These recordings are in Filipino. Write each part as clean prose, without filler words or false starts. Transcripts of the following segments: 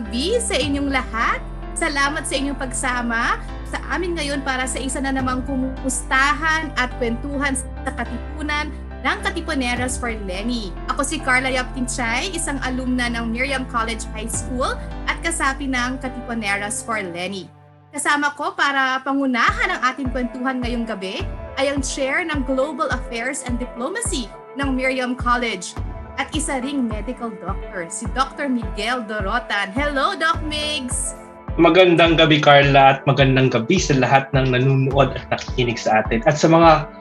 gabi sa inyong lahat. Salamat sa inyong pagsama sa amin ngayon para sa isa na namang kumustahan at kwentuhan sa Katipunan ng Katipuneras for Lenny. Ako si Carla Yaptinchay, isang alumna ng Miriam College High School at kasapi ng Katipuneras for Lenny. Kasama ko para pangunahan ang ating kwentuhan ngayong gabi ay ang Chair ng Global Affairs and Diplomacy ng Miriam College at isa ring medical doctor, si Dr. Miguel Dorotan. Hello, Doc Migs! Magandang gabi, Carla, at magandang gabi sa lahat ng nanonood at nakikinig sa atin. At sa mga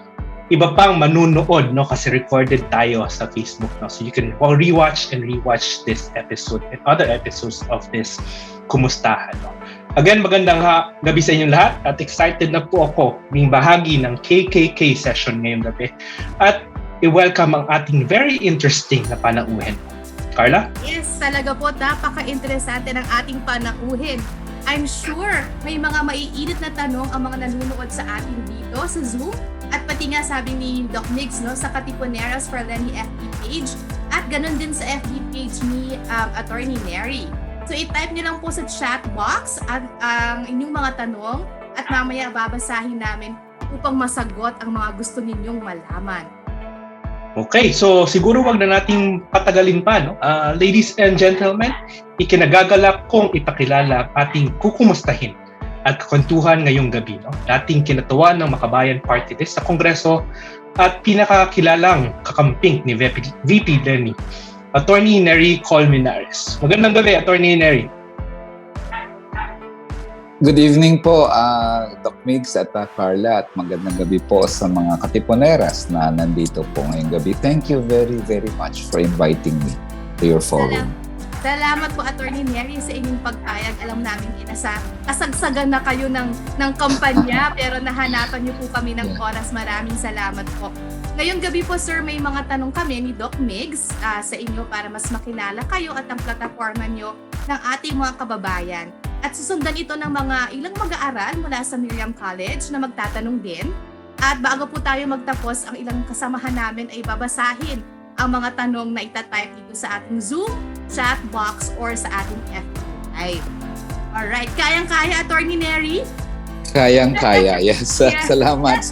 iba pang manunood, no, kasi recorded tayo sa Facebook. No? So you can rewatch this episode and other episodes of this Kumustahan. No? Again, magandang gabi sa inyong lahat at excited na po ako maging bahagi ng KKK session ngayong gabi. At i-welcome ang ating very interesting na panauhin. Carla? Yes, talaga po, napaka-interesante ng ating panauhin. I'm sure may mga maiinit na tanong ang mga nanonood sa atin dito sa Zoom at pati nga sabi ni Doc Migs, no, sa Katipuneras for Lenny FB page at ganun din sa FB page ni Attorney Mary. So i-type niyo lang po sa chat box ang inyong mga tanong at mamaya babasahin namin upang masagot ang mga gusto ninyong malaman. Okay, so siguro wag na nating patagalin pa, no? Ladies and gentlemen, ikinagagalak kong ipakilala ang ating kukumustahin at kwentuhan ngayong gabi, no? Dating kinatawan ng Makabayan Party List sa Kongreso at pinakakilalang kakamping ni VP Lenny, Attorney Nery Colmenares. Magandang gabi, Attorney Nery. Good evening po, Doc Migs at Carla, at magandang gabi po sa mga Katipuneras na nandito po ngayong gabi. Thank you very, very much for inviting me to your forum. Salamat po, Attorney Mary, sa inyong pagpayag. Alam namin nasa kasagsagan na kayo ng kampanya pero nahanapan niyo po kami ng oras. Maraming salamat po. Ngayong gabi po, sir, may mga tanong kami ni Doc Migs sa inyo para mas makilala kayo at ang plataforma niyo ng ating mga kababayan. At susundan ito ng mga ilang mag-aaral mula sa Miriam College na magtatanong din. At bago po tayo magtapos, ang ilang kasamahan namin ay babasahin ang mga tanong na itatype dito sa ating Zoom, chat box, or sa ating FB Live. Alright, kayang-kaya, Attorney Nery? Kayang-kaya, yes. Yeah. Salamat.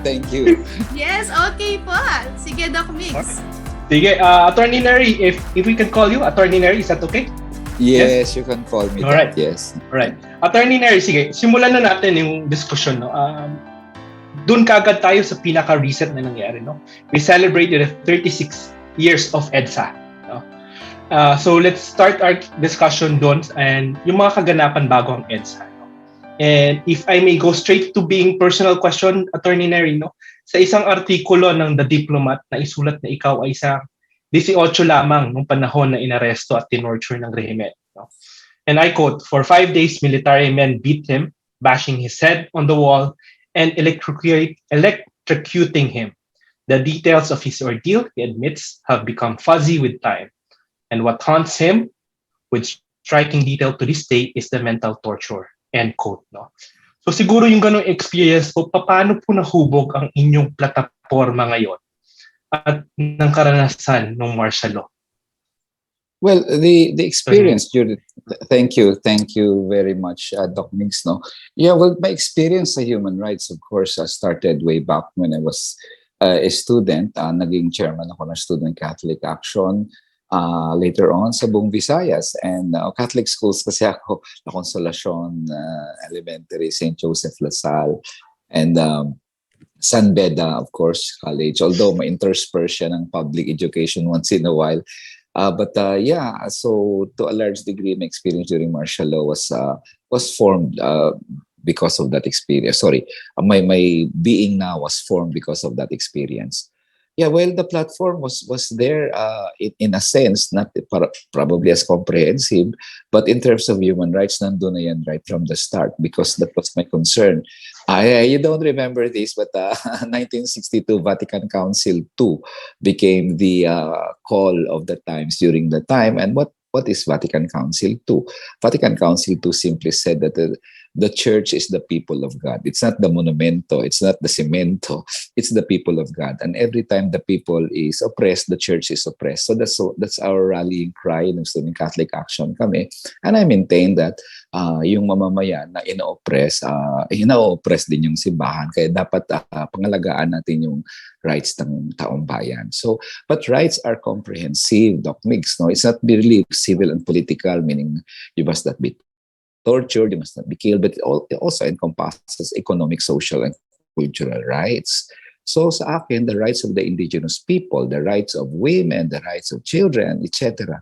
Thank you. Yes, okay po. Sige, Doc Migs. Sige, Attorney Nery, if we can call you Attorney Nery, is that okay? Yes, you can call me. Alright. That, yes. Alright. Attorney Nery, sige, simulan na natin yung discussion. No? Doon kagad tayo sa pinaka-recent na nangyari. No? We celebrated 36 years of EDSA. No? So let's start our discussion doon and yung mga kaganapan bago ang EDSA. No? And if I may go straight to being personal question, Attorney Nery, no? Sa isang artikulo ng The Diplomat na isulat na ikaw ay isang 18 lamang nung panahon na inaresto at tinorture ng rehimen. No? And I quote, "For 5 days, military men beat him, bashing his head on the wall and electrocuting him. The details of his ordeal, he admits, have become fuzzy with time. And what haunts him, with striking detail to this day, is the mental torture." End quote. No? So siguro yung ganong experience po, paano po nahubog ang inyong plataforma ngayon at ng karanasan ng martial law? Well, the experience, thank you very much, Doc Migs. No, yeah. Well, my experience sa human rights, of course, started way back when I was a student. Naging chairman ako ng Student Catholic Action. Later on sa buong Visayas and Catholic schools kasi ako, La Consolacion Elementary, St. Joseph LaSalle, and San Beda, of course, college. Although may intersperse siya ng public education once in a while. But so to a large degree, my experience during martial law was formed because of that experience. Sorry, my being now was formed because of that experience. Yeah, well, the platform was there in a sense, not probably as comprehensive, but in terms of human rights, nandun na yan right from the start because that was my concern. You don't remember this, but 1962 Vatican Council II became the call of the times during the time. And what is Vatican Council II? Vatican Council II simply said that the church is the people of God. It's not the monumento, it's not the cemento, it's the people of God. And every time the people is oppressed, the church is oppressed. So that's our rallying cry ng Student Catholic Action kami. And I maintain that yung mamamayan na ina-oppress din yung simbahan. Kaya dapat pangalagaan natin yung rights ng taong bayan. So, but rights are comprehensive, Doc Migs. No? It's not merely civil and political, meaning you must not be tortured, you must not be killed, but it also encompasses economic, social, and cultural rights. So sa akin, the rights of the indigenous people, the rights of women, the rights of children, etc.,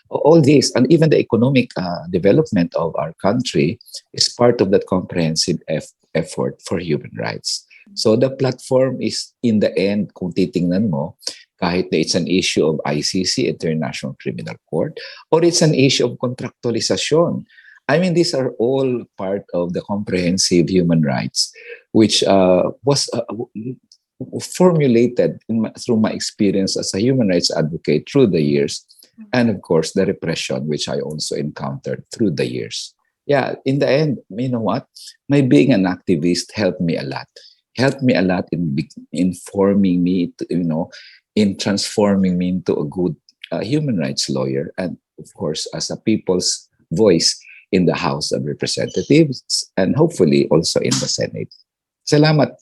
all this, and even the economic development of our country is part of that comprehensive effort for human rights. So the platform is, in the end, kung titingnan mo, kahit na it's an issue of ICC, International Criminal Court, or it's an issue of contractualization. I mean, these are all part of the comprehensive human rights, which was formulated through my experience as a human rights advocate through the years, and of course, the repression, which I also encountered through the years. Yeah, in the end, you know what? My being an activist helped me a lot. Helped me a lot in forming me, in transforming me into a good human rights lawyer, and of course, as a people's voice in the House of Representatives, and hopefully also in the Senate. Salamat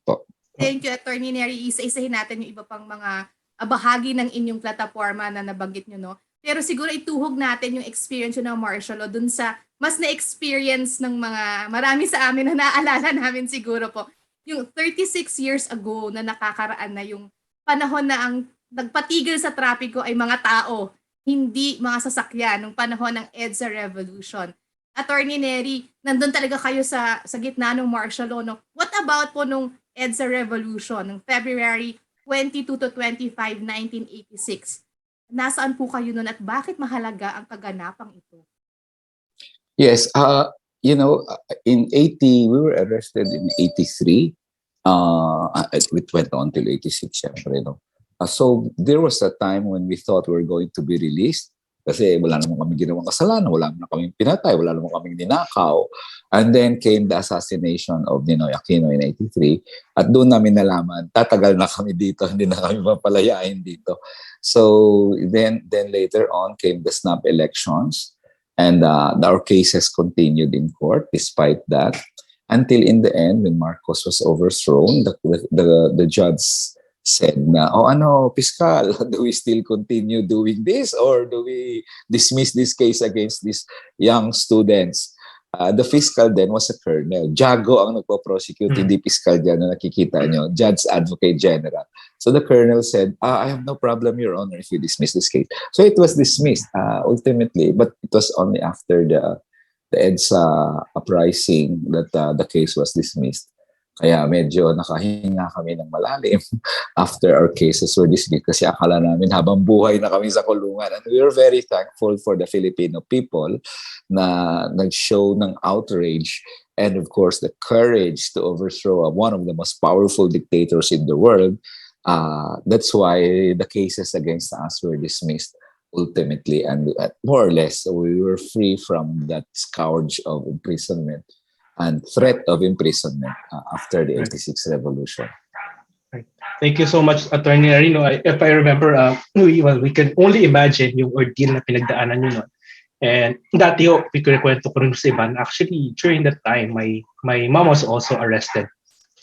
po. Thank you, Attorney Neri. Isa-isahin natin yung iba pang mga bahagi ng inyong plataforma na nabanggit nyo, no? Pero siguro ituhog natin yung experience ng martial law dun sa mas na-experience ng mga marami sa amin na naaalala namin siguro po. Yung 36 years ago na nakakaraan na yung panahon na ang nagpatigil sa trapiko ay mga tao, hindi mga sasakyan, nung panahon ng EDSA Revolution. Attorney Neri, nandun talaga kayo sa gitna ng martial law, no? What about po nung EDSA Revolution, ng February 22 to 25, 1986? Nasaan po kayo nun at bakit mahalaga ang kaganapang ito? Yes, in 80, we were arrested in 83. It went on till 86, syempre, no? So there was a time when we thought we were going to be released kasi wala naman kaming ginawang kasalanan, wala naman kaming pinatay, wala naman kaming ninakaw. And then came the assassination of Ninoy Aquino in 83. At doon namin nalaman, tatagal na kami dito, hindi na kami mapalayain dito. So then later on came the snap elections. And our cases continued in court despite that, until in the end, when Marcos was overthrown, the judge said na, Piskal, do we still continue doing this or do we dismiss this case against these young students? The fiscal then was a colonel. Jago ang nagpo-prosecute, hindi fiscal dyan na nakikita nyo, Judge Advocate General. So the colonel said, I have no problem, Your Honor, if you dismiss this case. So it was dismissed ultimately, but it was only after the EDSA uprising that the case was dismissed. Kaya medyo nakahinga kami ng malalim after our cases were dismissed kasi akala namin habang buhay na kami sa kulungan. And we were very thankful for the Filipino people na nag-show ng outrage and of course the courage to overthrow one of the most powerful dictators in the world. That's why the cases against us were dismissed ultimately, and more or less we were free from that scourge of imprisonment and threat of imprisonment after the 86 revolution. Right. Thank you so much, Attorney Arino. If I remember, we can only imagine yung ordeal na pinagdaanan nyo nun. And dati kwento ko rin sa iba, actually, during that time, my mom was also arrested.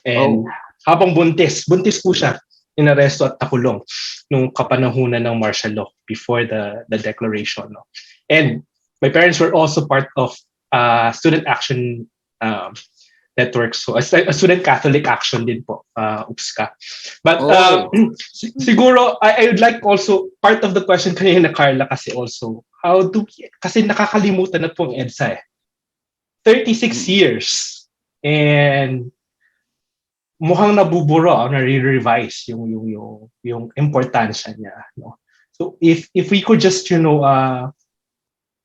And habang buntis po siya, inaresto at nakulong nung kapanahunan ng martial law before the declaration. No? And my parents were also part of student action network. So a student Catholic action din po, UPSCA. But siguro, I would like also, part of the question kanina na Carla kasi also, kasi nakakalimutan na po ang EDSA 36 years. And mukhang nabuburo, na-revise yung importansya niya. No? So if we could just,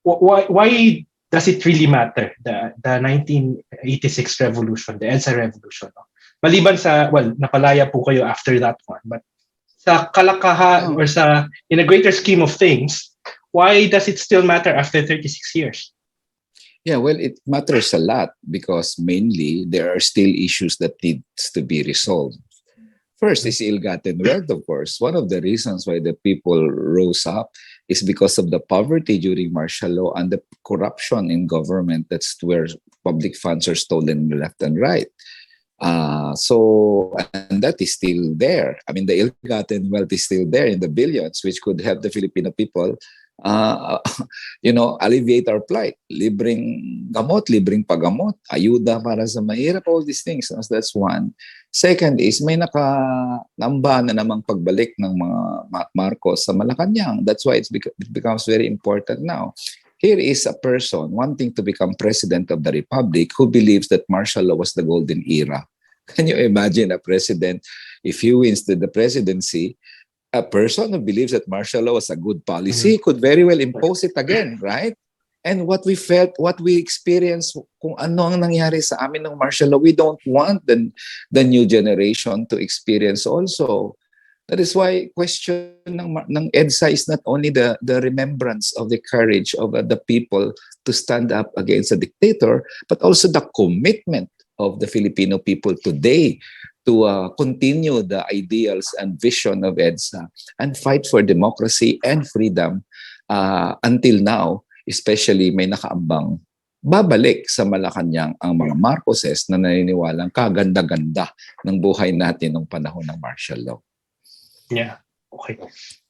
why does it really matter, the 1986 revolution, the EDSA revolution? No? Maliban sa, napalaya po kayo after that one, but sa kalakahan or in a greater scheme of things, why does it still matter after 36 years? Yeah, well, it matters a lot because mainly there are still issues that needs to be resolved. First is ill-gotten wealth, of course. One of the reasons why the people rose up is because of the poverty during martial law and the corruption in government. That's where public funds are stolen left and right. And that is still there. I mean, the ill-gotten wealth is still there in the billions, which could help the Filipino people, uh, alleviate our plight. Libreng gamot, libreng pagamot, ayuda para sa mahirap, all these things. So that's one. Second is, may nakanamba na namang pagbalik ng mga Marcos sa Malacanang. That's why it becomes very important now. Here is a person wanting to become president of the republic who believes that martial law was the golden era. Can you imagine a president, if he wins the presidency, a person who believes that martial law was a good policy could very well impose it again, right? And what we felt, what we experienced, kung ano ang nangyari sa amin ng martial law, we don't want the new generation to experience also. That is why question ng EDSA is not only the remembrance of the courage of the people to stand up against a dictator, but also the commitment of the Filipino people today to continue the ideals and vision of EDSA and fight for democracy and freedom until now, especially may nakaambang babalik sa Malacanang ang mga Marcoses na naniniwalang kaganda-ganda ng buhay natin nung panahon ng martial law. Yeah. Okay.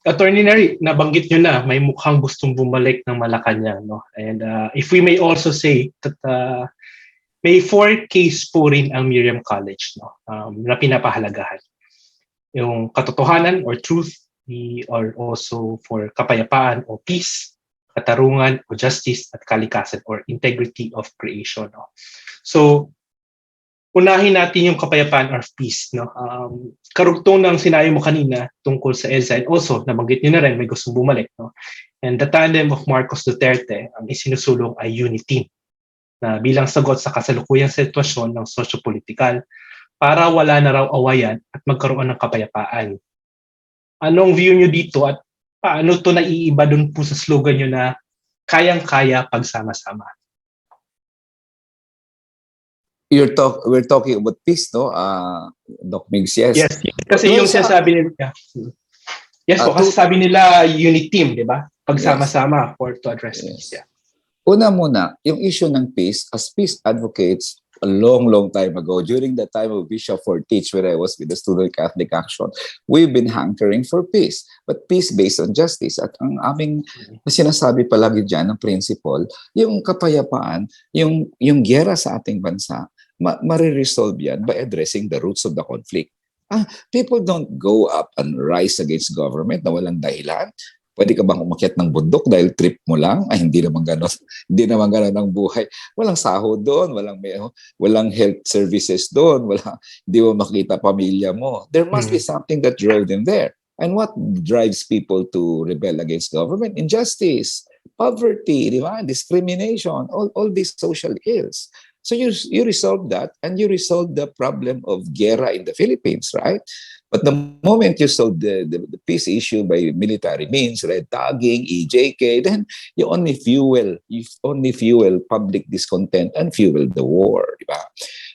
Attorney Neri, nabanggit nyo na may mukhang gustong bumalik ng Malacanang, no? And if we may also say that may 4 case po rin ang Miriam College, no? Na pinapahalagahan. Yung katotohanan or truth, or also for kapayapaan o peace, katarungan o justice at kalikasan or integrity of creation, no? So, unahin natin yung kapayapaan or peace, no? Karugtong ng sinabi mo kanina tungkol sa EDSA, and also nabanggit niyo na rin may gustong bumalik, no? And the tandem of Marcos Duterte ang isinusulong ay unity na bilang sagot sa kasalukuyang sitwasyon ng sosyo-politikal para wala na raw awayan at magkaroon ng kapayapaan. Anong view nyo dito at paano to naiiba dun po sa slogan nyo na kayang-kaya pagsama-sama? We're talking about peace, no? Doc Migs, yes. Yes, kasi yung sinasabi nila. Yes po, kasi sabi nila unit team, di ba? Pagsama-sama for to address peace. Yeah. Una muna, yung issue ng peace, as peace advocates, a long time ago, during the time of Bishop Fortich, when I was with the Student Catholic Action, we've been hankering for peace, but peace based on justice. At ang aming sinasabi palagi dyan ng principle, yung kapayapaan, yung giyera sa ating bansa, mariresolve yan by addressing the roots of the conflict. People don't go up and rise against government na walang dahilan. Pwede ka bang umakyat ng bundok dahil trip mo lang? Ay, hindi naman gano'n. Hindi naman gano'n ang buhay. Walang sahod doon, walang health services doon, hindi mo makita pamilya mo. There must be something that drove them there. And what drives people to rebel against government? Injustice, poverty, di ba? Discrimination, all these social ills. So you resolve that, and you resolve the problem of guerra in the Philippines, right? But the moment you solve the peace issue by military means, red tagging, EJK, then you only fuel public discontent and fuel the war, di ba?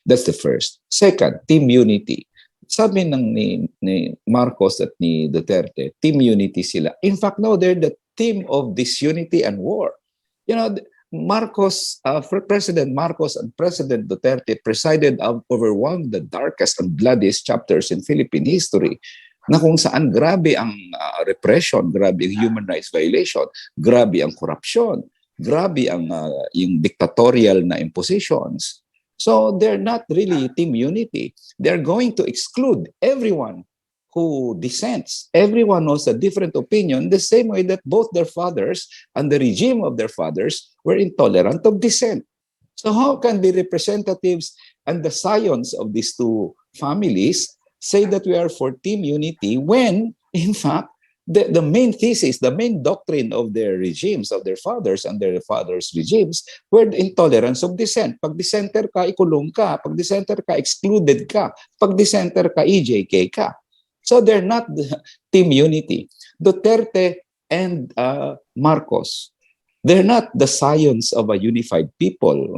That's the first. Second, team unity. Sabi ni Marcos at ni Duterte, team unity sila. In fact, no, they're the team of disunity and war. You know, President Marcos and President Duterte presided over one of the darkest and bloodiest chapters in Philippine history, na kung saan grabe ang repression, grabe ang human rights violation, grabe ang corruption, grabe ang yung dictatorial na impositions. So they're not really team unity. They're going to exclude everyone who dissents. Everyone has a different opinion, the same way that both their fathers and the regime of their fathers were intolerant of dissent. So how can the representatives and the scions of these two families say that we are for team unity when, in fact, the main thesis, the main doctrine of their regimes, of their fathers and their fathers' regimes, were the intolerance of dissent. Pag dissenter ka, ikulong ka. Pag dissenter ka, excluded ka. Pag dissenter ka, EJK ka. So they're not the team unity. Duterte and Marcos They're not the science of a unified people.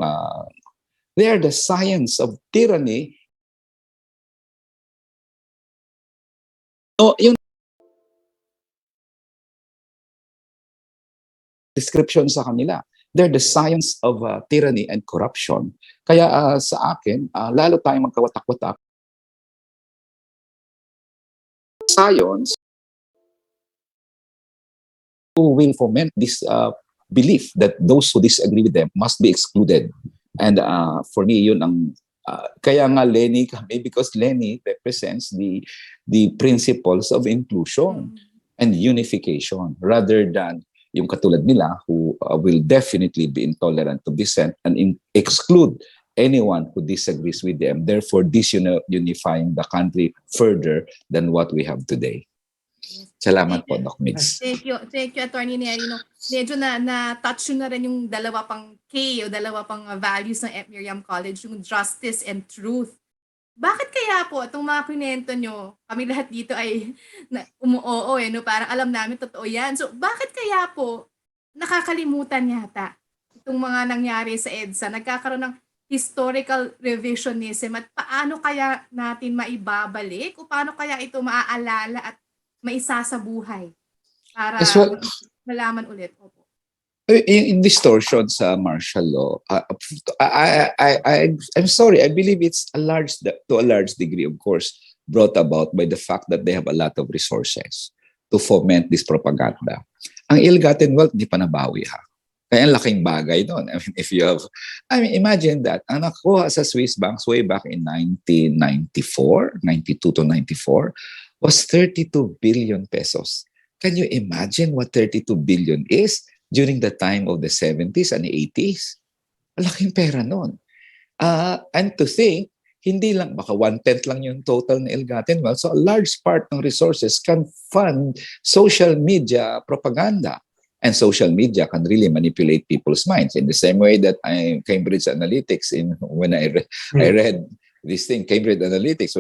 They are the science of tyranny. No, yung description sa kanila. They're the science of tyranny and corruption. Kaya sa akin, lalo tayong magkawatak-watak. Science who will foment this belief that those who disagree with them must be excluded. And for me, yun ang kaya nga Lenny kami, because Lenny represents the principles of inclusion and unification rather than yung katulad nila who will definitely be intolerant to dissent and exclude anyone who disagrees with them, therefore disunifying the country further than what we have today. Salamat po, Doc Mix. Thank you, Attorney Neri. No, medyo na-touch na rin yung dalawa pang K o dalawa pang values ng Miriam College, yung justice and truth. Bakit kaya po itong mga kwento nyo, kami lahat dito ay umuoo no? Parang alam namin totoo yan. So bakit kaya po nakakalimutan yata itong mga nangyari sa EDSA? Nagkakaroon ng historical revisionism at paano kaya natin maibabalik o paano kaya ito maaalala at maisasabuhay para malaman ulit? Opo. In distortion sa martial law, I'm sorry, I believe it's to a large degree, of course, brought about by the fact that they have a lot of resources to foment this propaganda. Ang ill-gotten wealth, di pa nabawi ha. Kaya ang laking bagay doon. Imagine that, ang nakuha sa Swiss banks way back in 1994, 92 to 94, was 32 billion pesos. Can you imagine what 32 billion is during the time of the 70s and 80s? Malaking pera noon. And to think, hindi lang, baka 1/10 lang yung total na ill-gotten wealth. So a large part ng resources can fund social media propaganda. And social media can really manipulate people's minds in the same way that Cambridge Analytics, when I read this thing, Cambridge Analytics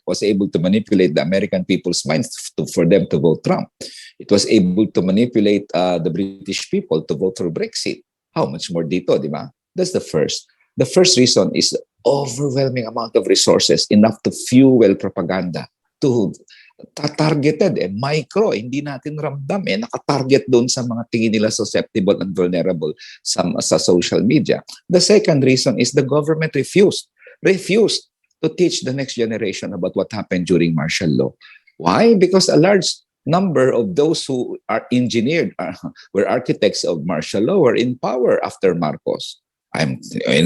was able to manipulate the American people's minds for them to vote Trump. It was able to manipulate the British people to vote for Brexit. How much more dito, di ba? That's the first. The first reason is the overwhelming amount of resources enough to fuel propaganda, to targeted, micro, hindi natin ramdam, nakatarget doon sa mga tingin nila susceptible and vulnerable sa social media. The second reason is the government refused to teach the next generation about what happened during martial law. Why? Because a large number of those who are engineered, were architects of martial law, were in power after Marcos. I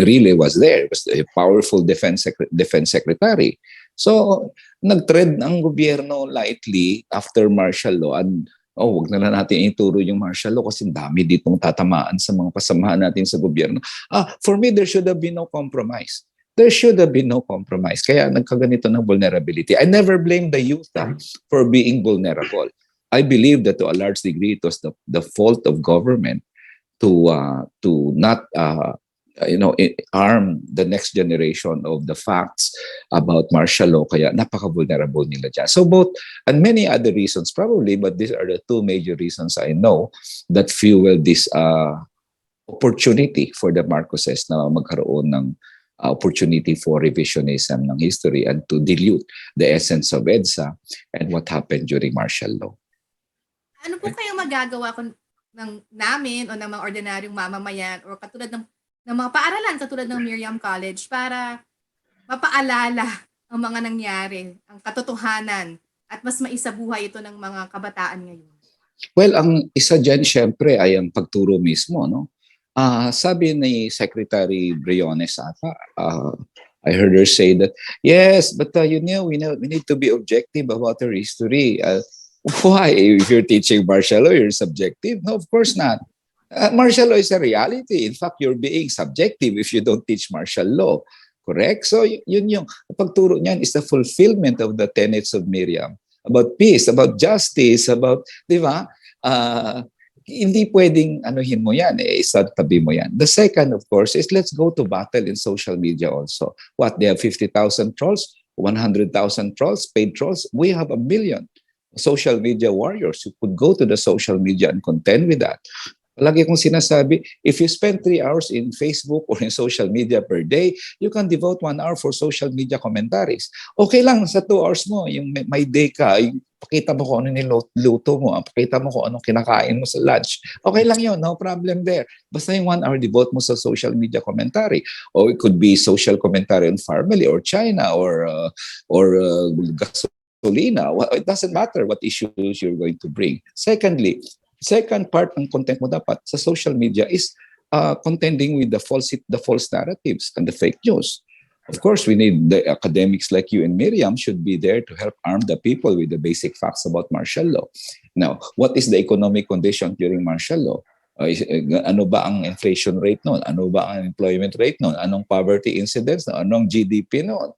really was there. It was a powerful defense secretary. So, nag-tread ang gobyerno lightly after martial law and wag na natin ituro yung martial law kasi dami ditong tatamaan sa mga kasamahan natin sa gobyerno. For me, there should have been no compromise. There should have been no compromise. Kaya nagkaganito ng vulnerability. I never blame the youth for being vulnerable. I believe that to a large degree it was the fault of government to not arm the next generation of the facts about martial law. Kaya napaka-vulnerable nila dyan. So both, and many other reasons probably, but these are the two major reasons I know that fuel this opportunity for the Marcoses na magkaroon ng opportunity for revisionism ng history and to dilute the essence of EDSA and what happened during martial law. Ano po kayong magagawa namin o ng mga ordinaryong mamamayan o katulad ng mga paaralan katulad ng Miriam College para mapaalala ang mga nangyari, ang katotohanan at mas maisabuhay ito ng mga kabataan ngayon? Well, ang isa dyan syempre ay ang pagturo mismo, no? Sabi ni Secretary Briones ata, I heard her say that, yes, but we need to be objective about our history. Why? If you're teaching martial law, you're subjective? No, of course not. Martial law is a reality. In fact, you're being subjective if you don't teach martial law. Correct? So yun yung pagturo niyan is the fulfillment of the tenets of Miriam about peace, about justice, about, di ba? Hindi pwedeng anuhin mo yan, isatabi mo yan. The second, of course, is let's go to battle in social media also. What, they have 50,000 trolls, 100,000 trolls, paid trolls? We have 1 million social media warriors who could go to the social media and contend with that. Lagi kong sinasabi, if you spend 3 hours in Facebook or in social media per day, you can devote 1 hour for social media commentaries. Okay lang sa 2 hours mo, yung may day ka, yung pakita mo kung ano niluto mo, pakita mo kung anong kinakain mo sa lunch. Okay lang yun, no problem there. Basta yung 1 hour devote mo sa social media commentary. Or it could be social commentary on family or China or gasolina. Well, it doesn't matter what issues you're going to bring. Second part ng content mo dapat sa social media is contending with the false narratives and the fake news. Of course, we need the academics like you and Miriam should be there to help arm the people with the basic facts about martial law. Now, what is the economic condition during martial law? Ano ba ang inflation rate noon? Ano ba ang employment rate noon? Anong poverty incidence noon? Anong GDP noon?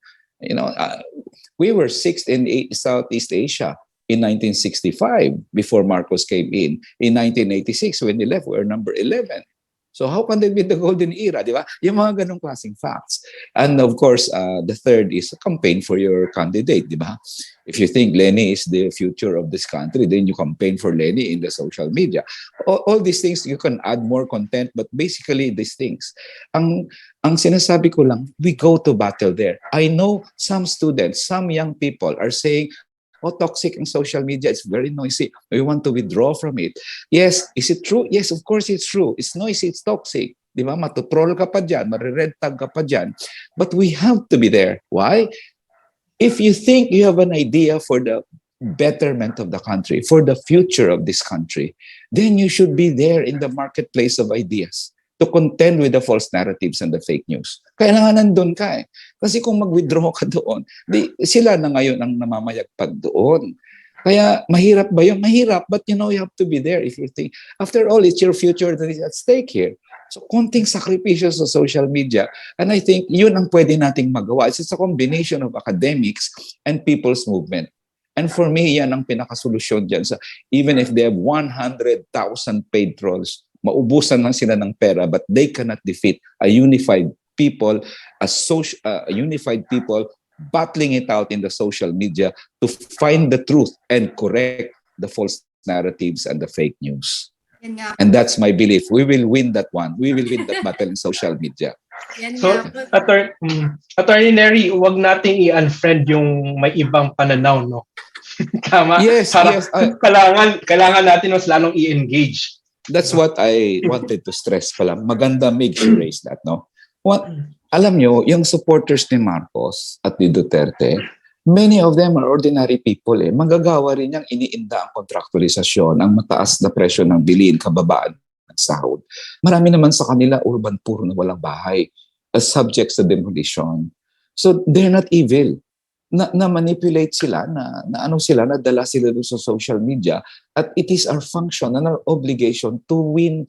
We were sixth in Southeast Asia in 1965 before Marcos came in. In 1986, when he left, we were number 11. So how can they be the golden era, di ba? Yung mga ganong klaseng facts. And of course, the third is a campaign for your candidate, di ba? If you think Lenny is the future of this country, then you campaign for Lenny in the social media. All these things, you can add more content, but basically these things. Ang sinasabi ko lang, we go to battle there. I know some students, some young people are saying, toxic ang social media. It's very noisy. We want to withdraw from it. Yes, is it true? Yes, of course it's true. It's noisy, it's toxic. Di ba? Matutroll ka pa dyan, marired tag ka pa dyan. But we have to be there. Why? If you think you have an idea for the betterment of the country, for the future of this country, then you should be there in the marketplace of ideas to contend with the false narratives and the fake news. Kailangan nandun ka eh. Kasi kung mag-withdraw ka doon, sila na ngayon ang namamayagpag doon. Kaya mahirap ba yun? Mahirap, but you have to be there if you think. After all, it's your future that is at stake here. So, konting sakripisyo sa social media. And I think yun ang pwede nating magawa. It's a combination of academics and people's movement. And for me, yan ang pinakasolusyon dyan. Even if they have 100,000 paid trolls, maubusan lang sila ng pera, but they cannot defeat a unified people, unified people battling it out in the social media to find the truth and correct the false narratives and the fake news. Yan nga. And that's my belief. We will win that one. We will win that battle in social media. Yan So, nga. Attorney Neri, huwag nating i-unfriend yung may ibang pananaw, no? Tama? Yes, yes. Kailangan natin mas lalong i-engage. That's what I wanted to stress pala. Maganda make sure raise that, no? Alam nyo, yung supporters ni Marcos at ni Duterte, many of them are ordinary people eh. Manggagawa rin niyang iniinda ang kontraktualisasyon, ang mataas na presyo ng bilhin, kababaan ng sahod. Marami naman sa kanila urban poor na walang bahay, as subjects to demolition. So they're not evil. Na-manipulate sila, nadala sila doon sa social media, at it is our function and our obligation to win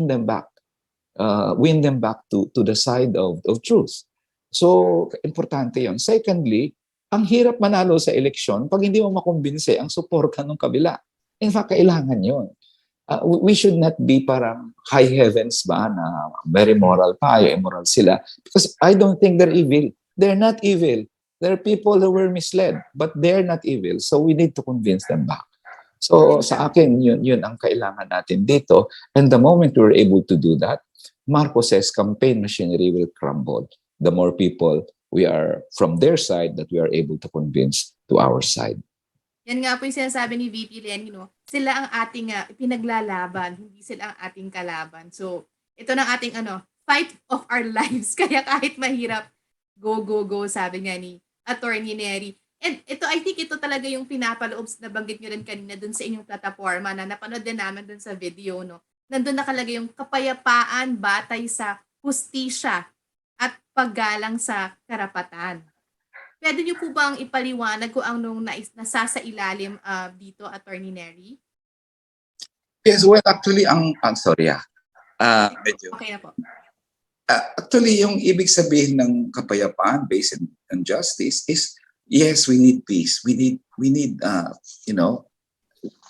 them back. Win them back to the side of truth. So, importante yon. Secondly, ang hirap manalo sa eleksyon pag hindi mo makumbinse ang suporta ng kabila. In fact, kailangan yon. We should not be parang high heavens ba na very moral tayo, immoral sila. Because I don't think they're evil. They're not evil. There are people who were misled, but they're not evil. So we need to convince them back. So sa akin, yun ang kailangan natin dito. And the moment we're able to do that, Marcos's campaign machinery will crumble. The more people we are from their side that we are able to convince to our side. Yan nga po yung sinasabi ni VP Lenny, no? Sila ang ating pinaglalaban, hindi sila ang ating kalaban. So, ito na ating fight of our lives. Kaya kahit mahirap, go, sabi nga ni Attorney Neri. And ito, I think ito talaga yung pinapaloob na banggit nyo rin kanina dun sa inyong plataforma na napanood din namin dun sa video, no? Nandun nakalagay yung kapayapaan batay sa hustisya at paggalang sa karapatan. Pwede niyo po bang ipaliwanag kung anong nasa sa ilalim dito, Attorney Neri? Yes, well, actually, sorry. Medyo. Okay na po. Actually, yung ibig sabihin ng kapayapaan based on justice is, yes, we need peace. We need,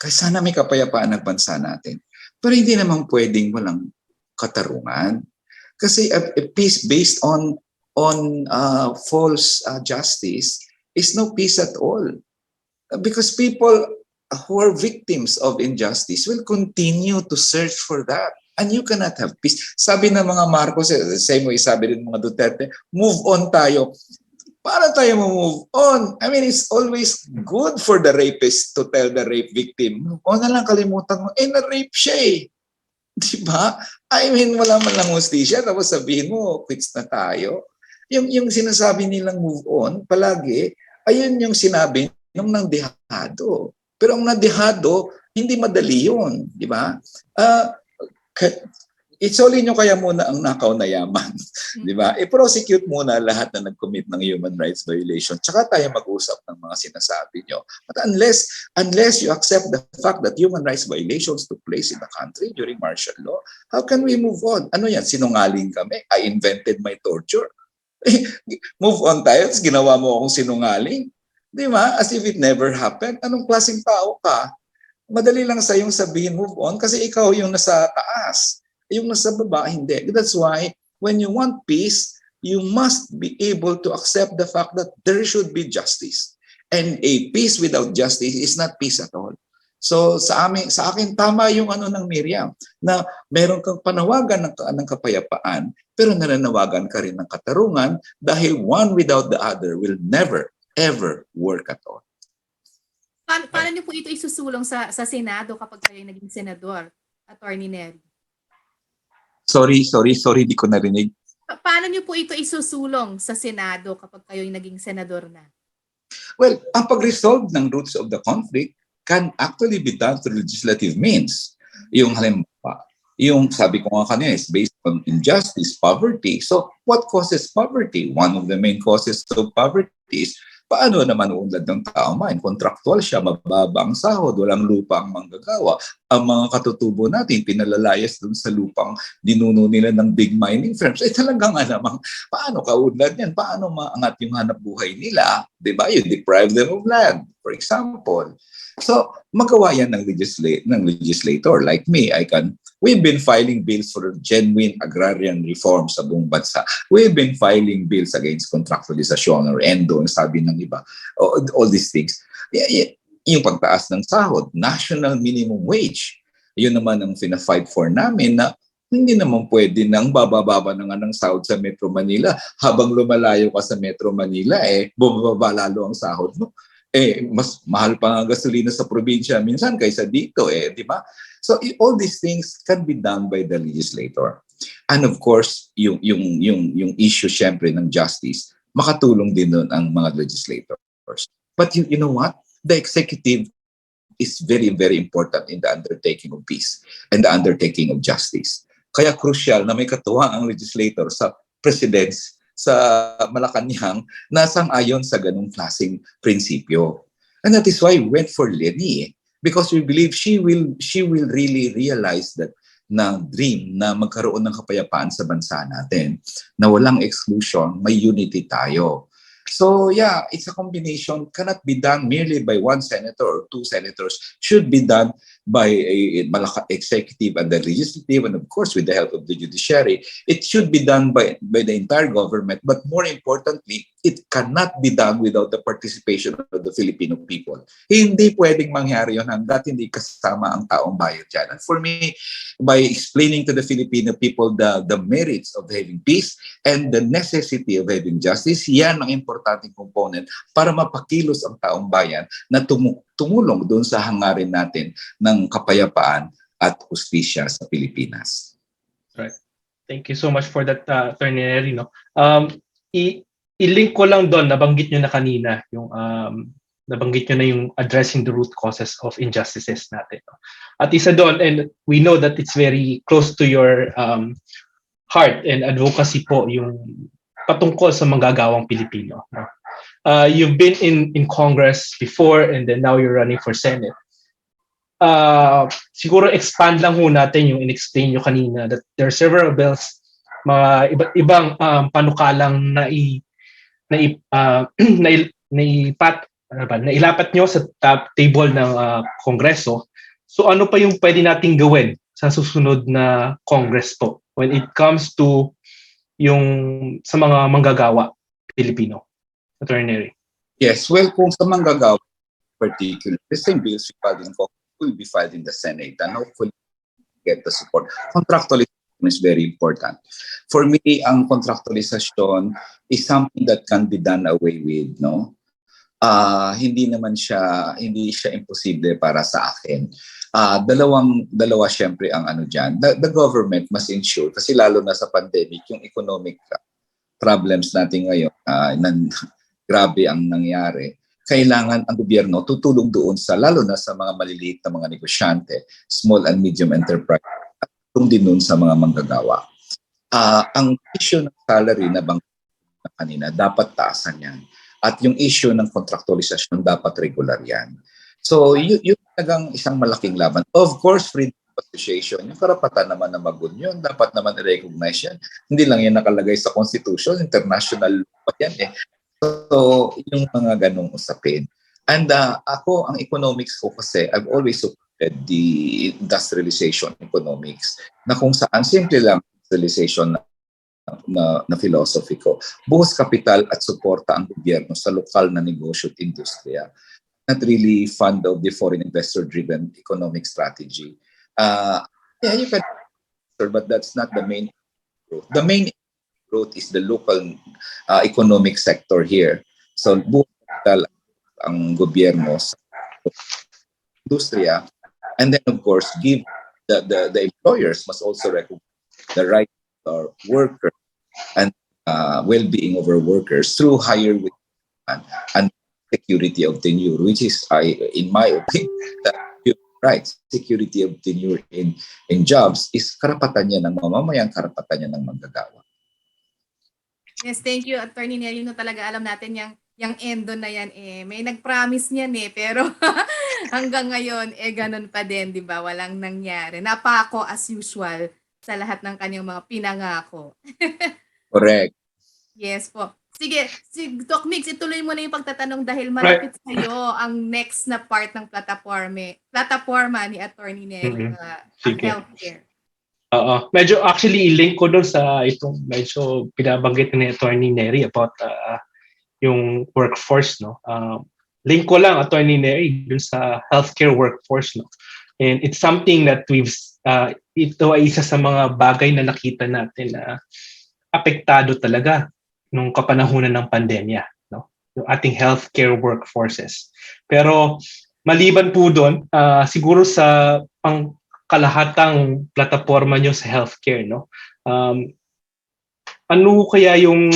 kasi sana may kapayapaan ng bansa natin. Pero hindi naman pwedeng walang katarungan. Kasi a peace based on false justice is no peace at all. Because people who are victims of injustice will continue to search for that. And you cannot have peace. Sabi ng mga Marcos, same way sabi rin ng mga Duterte, move on tayo. Para tayo move on. I mean, it's always good for the rapist to tell the rape victim, move on na lang, kalimutan mo, na-rape siya eh. Diba? I mean, wala man lang hustisya, tapos sabihin mo, quits na tayo. Yung sinasabi nilang move on, palagi, ayun yung sinabi nung nandehado. Pero ang nadehado, hindi madali yun. Di ba? Isolin nyo kaya muna ang nakaw na yaman. Di ba? I-prosecute muna lahat na nag-commit ng human rights violation. Tsaka tayo mag-usap ng mga sinasabi nyo. But unless you accept the fact that human rights violations took place in the country during martial law, how can we move on? Ano yan? Sinungaling kami? I invented my torture? Move on tayo, tapos ginawa mo akong sinungaling? Di ba? As if it never happened. Anong klaseng tao ka? Madali lang sa yung sabihin move on kasi ikaw yung nasa taas. Yung nasa baba, hindi. That's why when you want peace, you must be able to accept the fact that there should be justice. And a peace without justice is not peace at all. So sa akin tama yung ano ng Miriam na meron kang panawagan ng kapayapaan pero nananawagan ka rin ng katarungan dahil one without the other will never ever work at all. Paano niyo po ito isusulong sa Senado kapag kayo naging senador, Attorney Nery? Sorry, di ko narinig. Paano niyo po ito isusulong sa Senado kapag kayo naging senador na? Well, ang pag-resolve ng roots of the conflict can actually be done through legislative means. Yung halimbawa, yung sabi ko nga kanina is based on injustice, poverty. So what causes poverty? One of the main causes of poverty is paano naman uunlad ng tao man? Kontraktual siya, mababa ang sahod, walang lupa ang manggagawa. Ang mga katutubo natin, pinalalayas dun sa lupang dinuno nila ng big mining firms. Talaga nga namang, paano kaunlad yan? Paano maangat yung hanap buhay nila? Diba? You deprive them of land, for example. So, magawa yan ng legislator. Like me, we've been filing bills for genuine agrarian reform sa buong bansa. We've been filing bills against contractualization or endo, sabi ng iba. All these things. Yung pagtaas ng sahod, national minimum wage. Yun naman ang fina-fight for namin na hindi naman pwede nang bababa na nga ng sahod sa Metro Manila. Habang lumalayo ka sa Metro Manila, bumababa lalo ang sahod mo. Mas mahal pa nga gasolina sa probinsya minsan kaysa dito, di ba? So all these things can be done by the legislator. And of course, yung issue syempre ng justice, makatulong din doon ang mga legislators. But you know what? The executive is very, very important in the undertaking of peace and the undertaking of justice. Kaya crucial na may katuwang ang legislator sa presidents sa Malacanang na sang-ayon sa ganung klaseng prinsipyo. And that is why we went for Leni because we believe she will really realize that na dream na magkaroon ng kapayapaan sa bansa natin, na walang exclusion, may unity tayo. So yeah, it's a combination, cannot be done merely by one senator or two senators, should be done by a executive and the legislative and of course with the help of the judiciary. It should be done by the entire government, but more importantly, it cannot be done without the participation of the Filipino people. Hindi pwedeng mangyari yun hanggat hindi kasama ang taong bayan dyan. And for me, by explaining to the Filipino people the merits of having peace and the necessity of having justice, yan ang importanteng component para mapakilos ang taong bayan na tumulong doon sa hangarin natin ng kapayapaan at hustisya sa Pilipinas. Right. Thank you so much for that, Attorney Nery. No? I-link ko lang doon, nabanggit nyo na kanina, nabanggit nyo na yung addressing the root causes of injustices natin. No? At isa doon, and we know that it's very close to your heart and advocacy po, yung patungkol sa manggagawang Pilipino. No? You've been in Congress before and then now you're running for Senate. Siguro expand lang ho natin yung in-explain nyo kanina that there are several bills, mga iba't ibang panukalang nailapat nyo sa top table ng Kongreso. So ano pa yung pwede nating gawin sa susunod na Congress po when it comes to yung sa mga manggagawa Pilipino? Attorney Nery. Yes, well, kung sa manggagawa, particular, the same bills we filed in Congress will be filed in the Senate, and hopefully get the support. Contractualization is very important. For me, ang contractualization is something that can be done away with, no? Hindi siya imposible para sa akin. Dalawa syempre ang ano diyan. The government must ensure, kasi lalo na sa pandemic, yung economic problems natin ngayon, grabe ang nangyari. Kailangan ang gobyerno tutulong doon lalo na sa mga maliliit na mga negosyante, small and medium enterprise, at tulong din doon sa mga manggagawa. Ang issue ng salary na bang kanina, dapat taasan yan. At yung issue ng contractualization, dapat regular yan. So, yun talagang isang malaking laban. Of course, freedom of association, yung karapatan naman na mag-union, dapat naman i-recognize yan. Hindi lang yan nakalagay sa Constitution, international law yan eh. So, yung mga ganong usapin. And ako, ang economics ko kasi, I've always supported the industrialization economics na kung saan simple lang industrialization na philosophy ko. Buhos kapital at suporta ang gobyerno sa lokal na negosyo at industriya. Not really fond of the foreign investor-driven economic strategy. You can, but that's not the main growth. The main growth is the local economic sector here. So, buhos kapital ang gobyerno sa industriya. And then, of course, give the employers must also recognize the right of workers and well-being of our workers through higher wages and security of tenure, which is, in my opinion, that right, security of tenure in jobs is karapatan niya ng mamamayan, karapatan niya ng manggagawa. Yes, thank you, Attorney Neri. No, talaga alam natin yung endo na yan may nag-promise niyan pero hanggang ngayon ganun pa din, 'di ba? Walang nangyari. Napako as usual sa lahat ng kanyang mga pinangako. Correct. Yes po. Sige, si Doc Mix, ituloy mo na yung pagtatanong dahil malapit sa'yo ang next na part ng plataforma ni Attorney Neri, ang healthcare. Medyo actually i-link ko doon sa itong medyo pinabanggit ni Attorney Neri about yung workforce, no. Link ko lang, Attorney Neri, doon sa healthcare workforce, no. And it's something that ito ay isa sa mga bagay na nakita natin na apektado talaga nung kapanahunan ng pandemya, no? Yung ating healthcare workforces. Pero maliban po doon, siguro sa pangkalahatang plataforma nyo sa healthcare, no? Ano kaya yung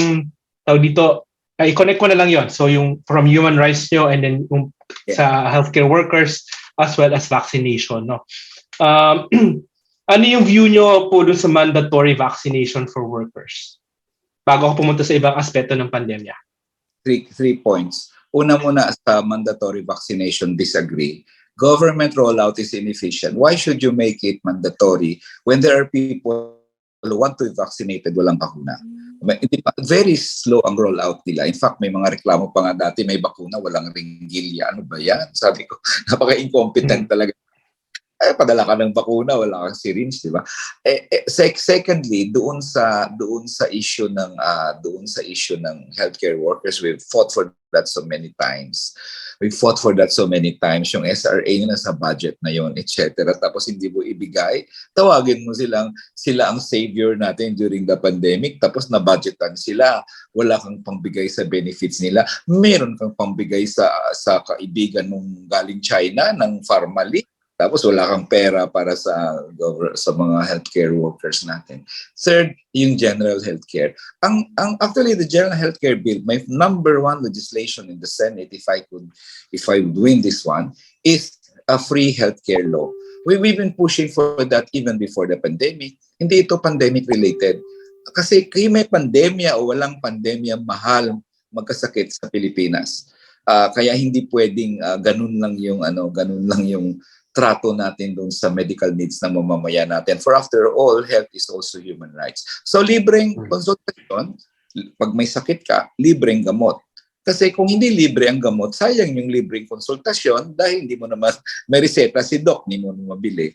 dito, i-connect ko na lang yon. So yung from human rights nyo and then sa healthcare workers as well as vaccination, no? Ano yung view nyo po dun sa mandatory vaccination for workers? Bago ako pumunta sa ibang aspeto ng pandemya. Three points. Una muna sa mandatory vaccination, disagree. Government rollout is inefficient. Why should you make it mandatory when there are people who want to be vaccinated, walang bakuna? Very slow ang rollout nila. In fact, may mga reklamo pa nga dati, may bakuna, walang ringgilya. Ano ba yan? Sabi ko, napaka-incompetent talaga. Padala ka ng bakuna, wala kang syringe, di ba? Secondly, doon sa issue ng healthcare workers, we've fought for that so many times. Yung SRA na sa budget na yon, etc. Tapos hindi mo ibigay, tawagin mo sila ang savior natin during the pandemic. Tapos na-budgetan sila, wala kang pangbigay sa benefits nila. Meron kang pangbigay sa kaibigan mong galing China ng Pharmally. Tapos wala kang pera para sa mga healthcare workers natin. Third, yung general healthcare. Actually, the general healthcare bill, my number one legislation in the Senate, if I would win this one, is a free healthcare law. We've been pushing for that even before the pandemic. Hindi ito pandemic related. Kasi kung may pandemya o walang pandemya, mahal magkasakit sa Pilipinas. Kaya hindi pwedeng ganun lang yung trato natin doon sa medical needs ng mamamayan natin. For after all, health is also human rights. So, libreng konsultasyon, pag may sakit ka, libreng gamot. Kasi kung hindi libre ang gamot, sayang yung libreng konsultasyon dahil hindi mo naman may reseta si doc, hindi mo mabili.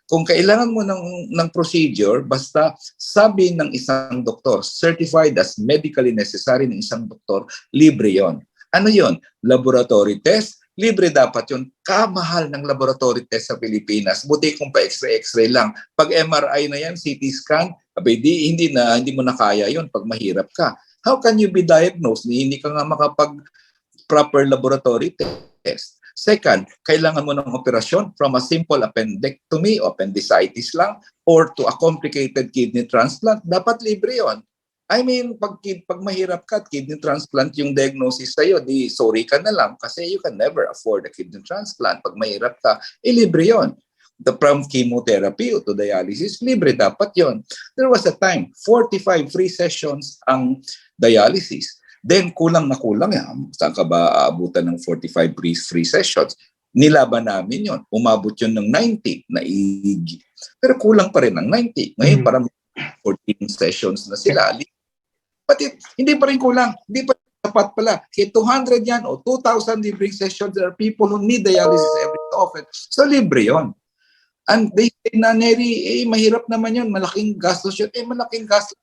Kung kailangan mo ng procedure, basta sabi ng isang doktor, certified as medically necessary ng isang doktor, libre yon. Ano yon? Laboratory test, libre dapat yun. Kamahal ng laboratory test sa Pilipinas. Buti kung pa X-ray lang. Pag MRI na yan, CT scan, abay, hindi mo na kaya yun pag mahirap ka. How can you be diagnosed? Hindi ka nga makapag proper laboratory test. Second, kailangan mo ng operasyon from a simple appendectomy, appendicitis lang, or to a complicated kidney transplant. Dapat libre yon. I mean, pag mahirap ka at kidney transplant yung diagnosis sa'yo, di sorry ka na lang kasi you can never afford a kidney transplant. Pag mahirap ka, libre yon. From chemotherapy to dialysis, libre dapat yon. There was a time, 45 free sessions ang dialysis. Then kulang na kulang yan. Saan ka ba aabutan ng 45 free sessions? Nilaban namin yon. Umabot yun ng 90 na pero kulang pa rin ng 90. Ngayon parang 14 sessions na sila. But hindi pa rin kulang. Hindi pa rin sapat pala. Kaya 200 yan o 2,000 libreng sessions. There are people who need dialysis every so often. So libre yon. And they say na, Neri, mahirap naman yun. Malaking gastos yun. Malaking gastos.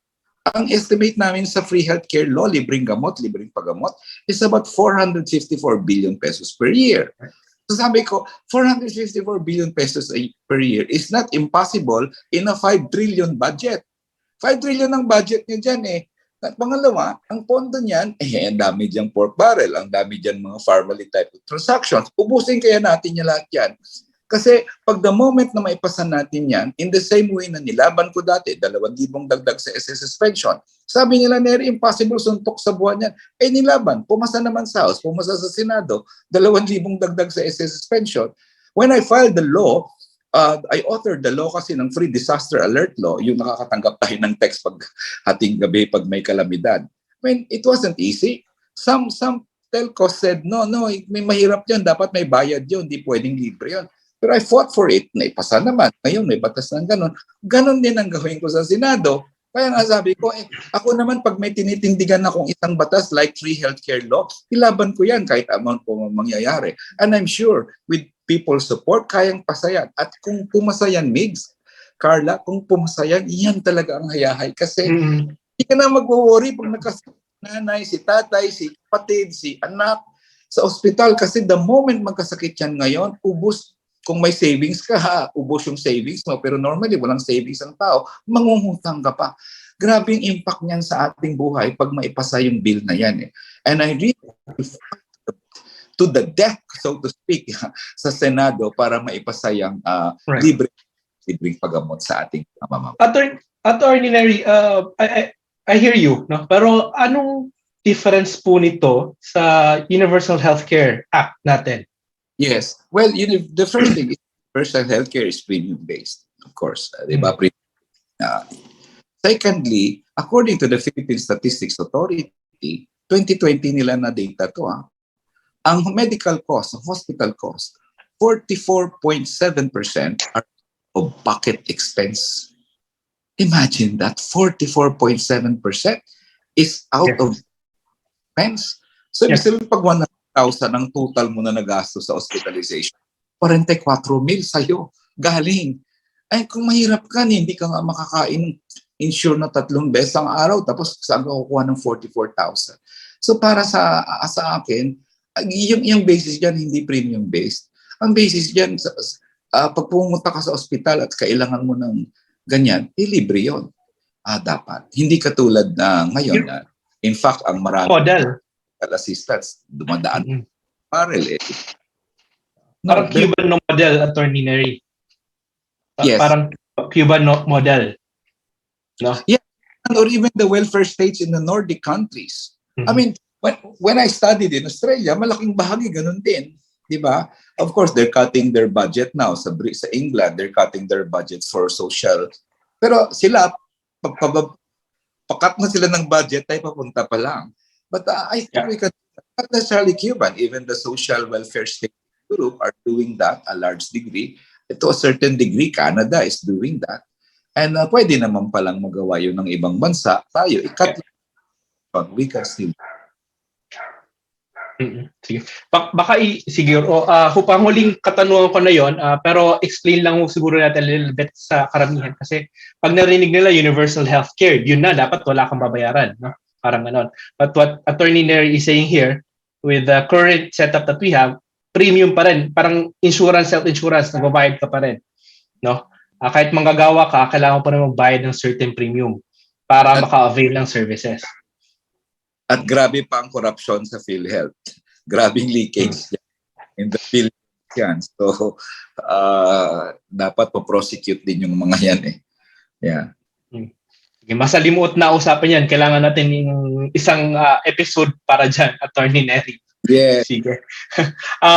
Ang estimate namin sa free healthcare law, libreng gamot, libreng paggamot, is about 454 billion pesos per year. So sabi ko, 454 billion pesos per year is not impossible in a 5 trillion budget. 5 trillion ang budget niya dyan eh. At pangalawa, ang pondo niyan, ang dami dyan pork barrel, ang dami dyan mga pharmacy type of transactions. Ubusin kaya natin yung lahat yan. Kasi pag the moment na maipasan natin yan, in the same way na nilaban ko dati, 2,000 dagdag sa SS suspension. Sabi nila, Neri, impossible suntok sa buwan yan. Nilaban, pumasa naman sa House, pumasa sa Senado, 2,000 dagdag sa SS suspension. When I filed the law, I authored the law kasi ng free disaster alert law, yung nakakatanggap tayo ng text pag hating gabi pag may kalamidad. I mean, it wasn't easy. Some telcos said, no, may mahirap yan, dapat may bayad yun, hindi pwedeng libre yun. Pero I fought for it, naipasa naman. Ngayon may batas ng ganon. Ganon din ang gawin ko sa Senado. Kaya nga sabi ko, ako naman pag may tinitindigan akong isang batas like free healthcare law, ilaban ko yan kahit amount po mangyayari. And I'm sure with people's support, kayang pasayan. At kung pumasayan, Migs, Carla, kung pumasayan, yan talaga ang hayahay. Kasi hindi ka na mag-worry pag nanay, si tatay, si kapatid, si anak sa ospital. Kasi the moment magkasakit yan ngayon, ubos. Kung may savings ka, ubos yung savings mo. Pero normally, walang savings ang tao. Mangungutang ka pa. Grabe yung impact niyan sa ating buhay pag maipasa yung bill na yan. And I really to the death, so to speak, sa Senado para maipasa yung libreng paggamot sa ating mamamayan. Attorney Neri, I hear you. No? Pero anong difference po nito sa Universal Healthcare Act natin? Yes. Well, the first thing is universal healthcare is premium-based, of course. Diba? Secondly, according to the Philippine Statistics Authority, 2020 nila na data to. Ang medical cost, hospital cost, 44.7% are of pocket expense. Imagine that, 44.7% is out of expense. So, ibig pag 100,000 ang total mo na nagastos sa hospitalization, 44,000 sa'yo galing. Ay, kung mahirap ka, hindi ka nga makakain insure na 3 beses ang araw, tapos saan ka kukuha ng 44,000? So para sa akin, yung basis dyan, hindi premium-based. Ang basis dyan, pag pumunta ka sa ospital at kailangan mo ng ganyan, libre yun. Dapat. Hindi katulad na ngayon na, in fact, ang marami assistance, dumadaan barrel Parang Cuban model, Attorney Neri. Yes. Parang Cuban model. No? Yeah. Or even the welfare states in the Nordic countries. I mean, when I studied in Australia, malaking bahagi ganun din. Diba? Of course, they're cutting their budget now. Sa England, they're cutting their budgets for social. Pero sila, pakat na sila ng budget, ay papunta pa lang. But I think we can, not necessarily Cuban, even the social welfare state in Europe are doing that a large degree. To a certain degree, Canada is doing that. And pwede naman palang magawa yun ng ibang bansa. Tayo, ikat lang. We can still. Sige. Baka siguro, panguling katanungan ko na yon, pero explain lang siguro natin a little bit sa karamihan. Kasi pag narinig nila universal healthcare, yun na, dapat wala kang babayaran. No? Parang ganon. But what Attorney Neri is saying here, with the current setup that we have, premium pa rin. Parang insurance, self-insurance, nagbabayad ka pa rin. No? Kahit manggagawa ka, kailangan pa rin magbayad ng certain premium para maka-avail ng services. At grabe pa ang corruption sa PhilHealth. Grabing leakage in the billions yan. So, dapat po-prosecute din yung mga yan eh. Yeah. Sige, masalimuot na usapan yan. Kailangan natin yung isang episode para dyan, Attorney Nery. Yeah. Sige.